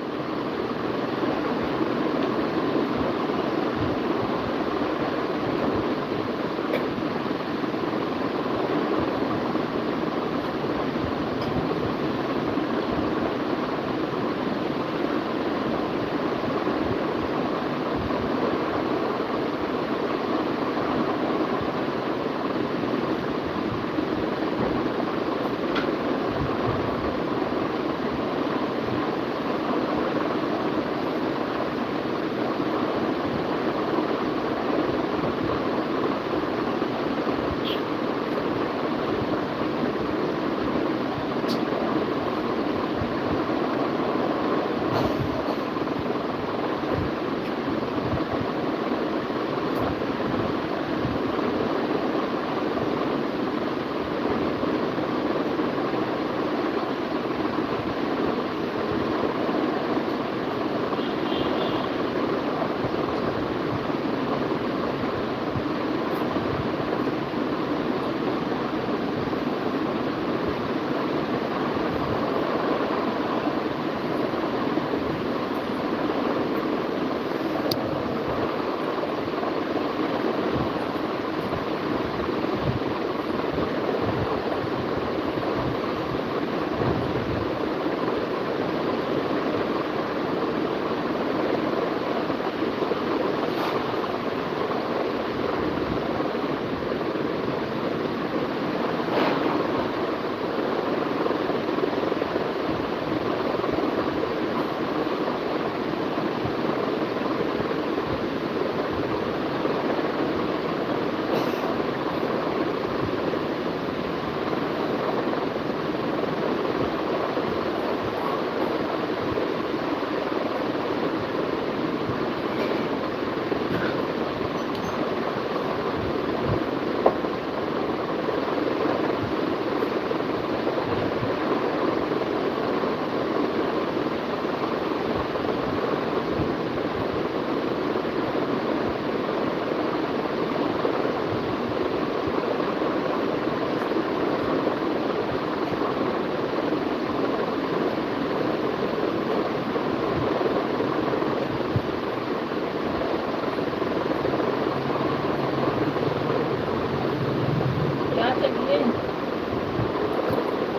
क्या चाहिए?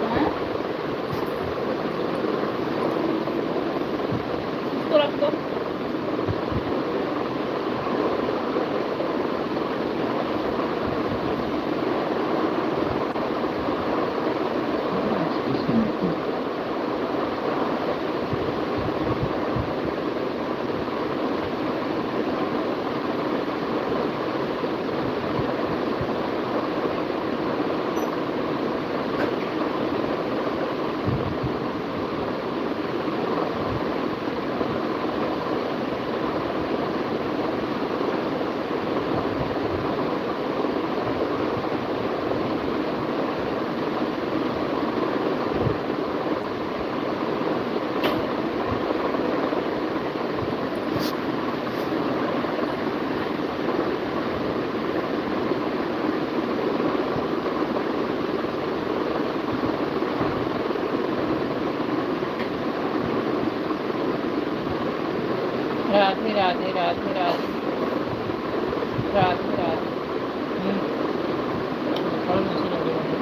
हाँ? इसको रख दो। राधे राधे राधे राधे राधे राधे। फल ऐसे लगे होंगे।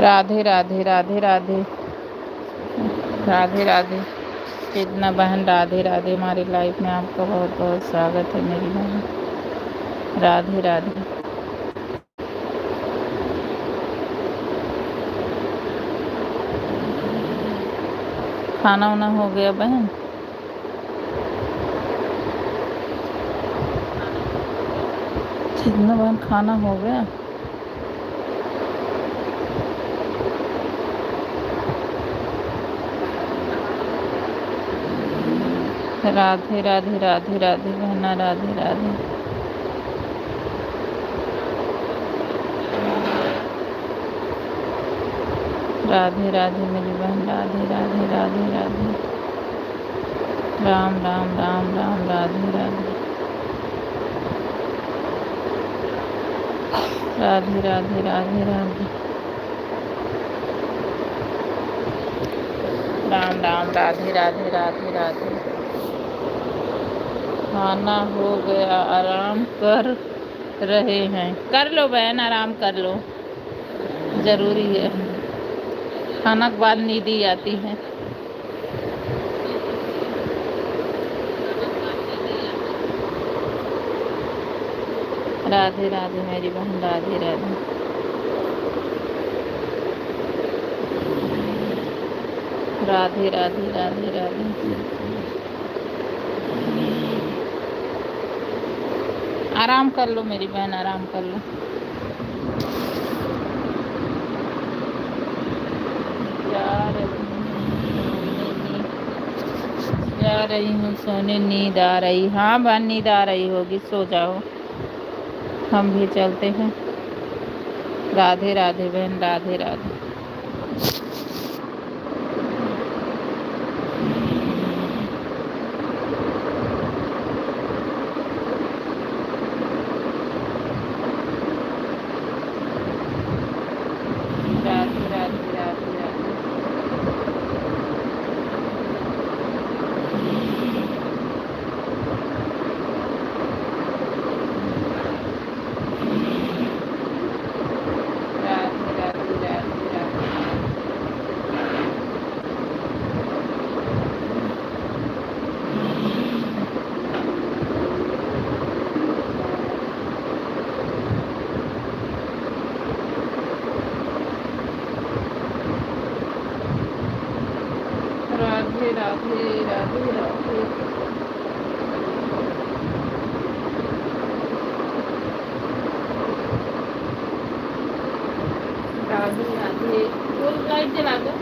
राधे राधे राधे राधे राधे राधे। चेतना बहन राधे राधे। हमारी लाइफ में आपका बहुत बहुत स्वागत है मेरी बहन। राधे राधे। खाना वाना हो गया बहन? चेतना बहन खाना हो गया? राधे राधे राधे राधे बहना। राधे राधे। राधे राधे मेरी बहन। राधे राधे राधे राधे। राम राम राम राम। राधे राधे राधे राधे राधे राधे। राम राम। राधे राधे राधे राधे। खाना हो गया, आराम कर रहे हैं। कर लो बहन, आराम कर लो, ज़रूरी है। खाना के बाद नींद ही आती है। राधे राधे मेरी बहन। राधे राधे। राधे राधे राधे राधे। आराम कर लो मेरी बहन, आराम कर लो। जा रही हूँ सोने। नींद आ रही? हाँ बहन, नींद आ रही होगी, सो जाओ। हम भी चलते हैं। राधे राधे बहन। राधे राधे। राधे राधे राधे राधे। राधे राधे राधे राधे राधे राधे राधे। राधे राधे। वो लाइट जला दो।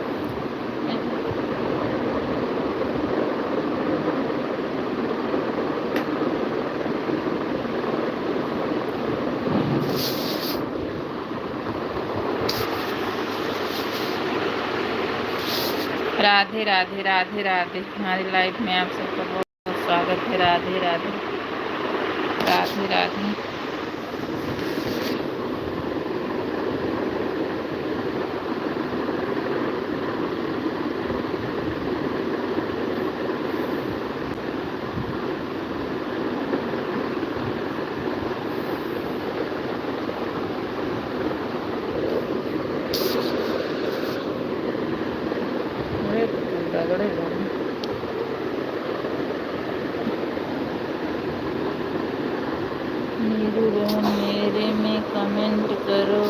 राधे राधे राधे राधे। हमारी लाइफ में आप सबका बहुत बहुत स्वागत है। राधे राधे राधे राधे। रगड़े नीरू बहन मेरे में कमेंट करो।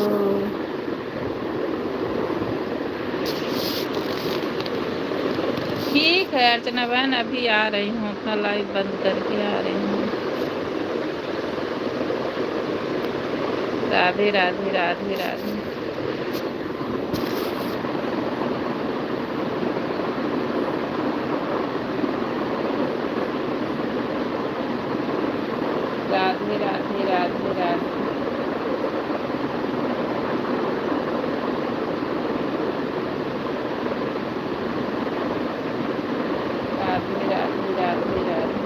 ठीक है अर्चना बहन, अभी आ रही हूँ, अपना लाइव बंद करके आ रही हूँ। राधे राधे राधे राधे। राधे राधे राधे राधे। राधे राधे राधे राधे।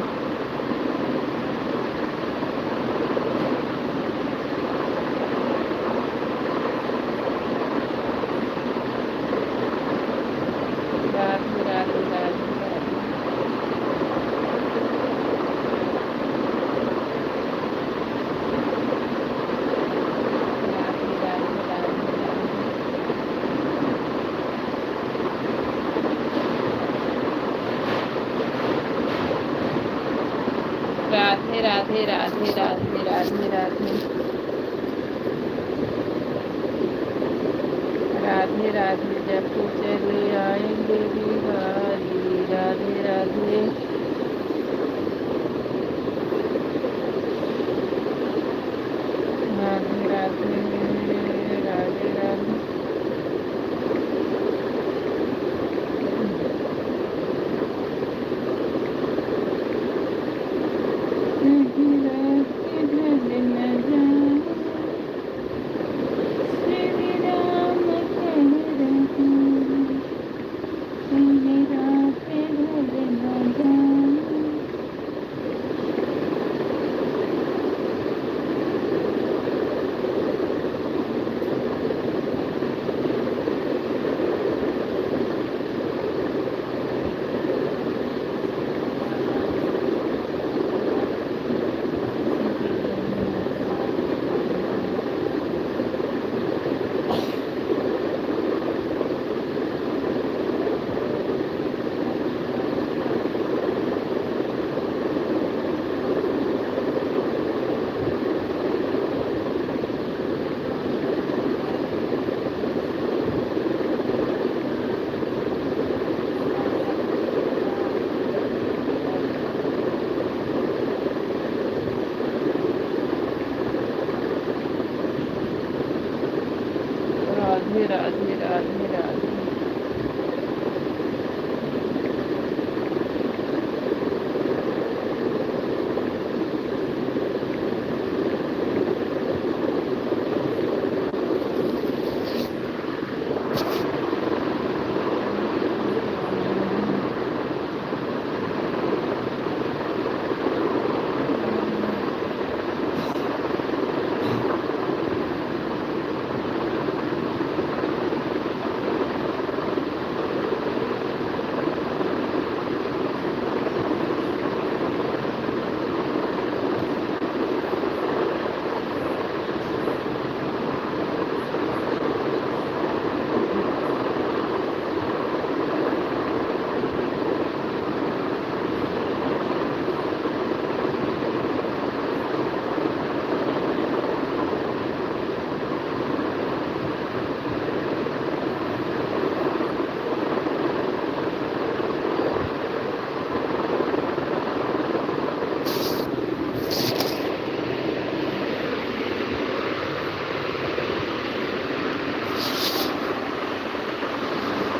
राधे राधे राधे राधे राधे राधे राधे जब चले आएंगे बिहारी राधे राधे राधे राधे राधे राधे नहीं रात ढल न जाए श्री राम कह रहे कहीं रात ढल न जाए राधे राधे राधे राधे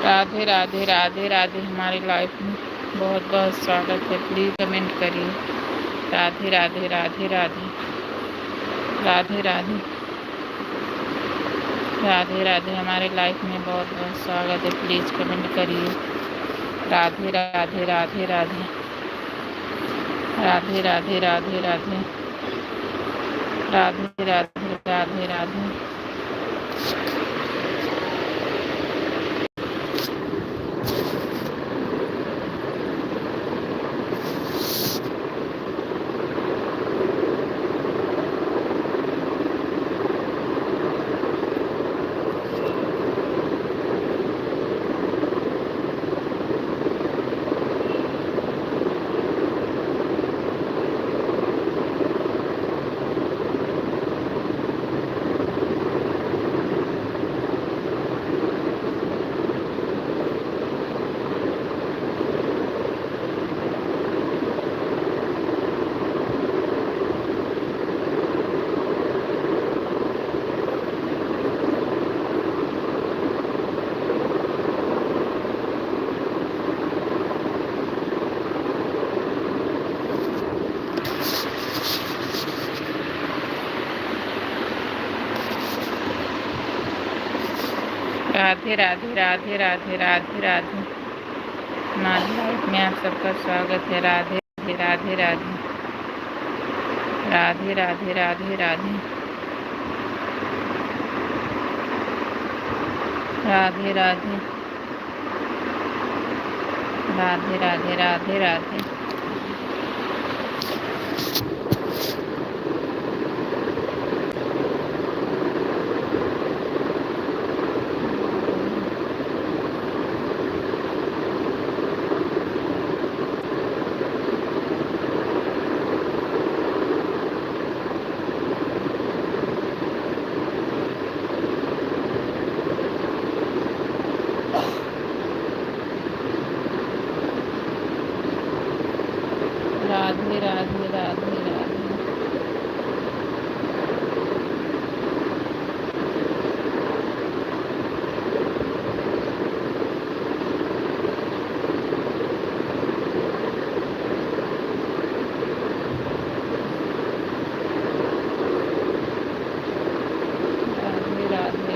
राधे राधे राधे राधे हमारी लाइफ में बहुत बहुत स्वागत है। प्लीज़ कमेंट करिए। राधे राधे राधे राधे राधे राधे राधे राधे हमारे लाइफ में बहुत बहुत स्वागत है। प्लीज़ कमेंट करिए। राधे राधे राधे राधे राधे राधे राधे राधे राधे राधे राधे राधे राधे राधे राधे राधे राधे राधे हमारी लाइफ में आप सबका स्वागत है। राधे राधे राधे राधे राधे राधे राधे राधे राधे राधे राधे राधे राधे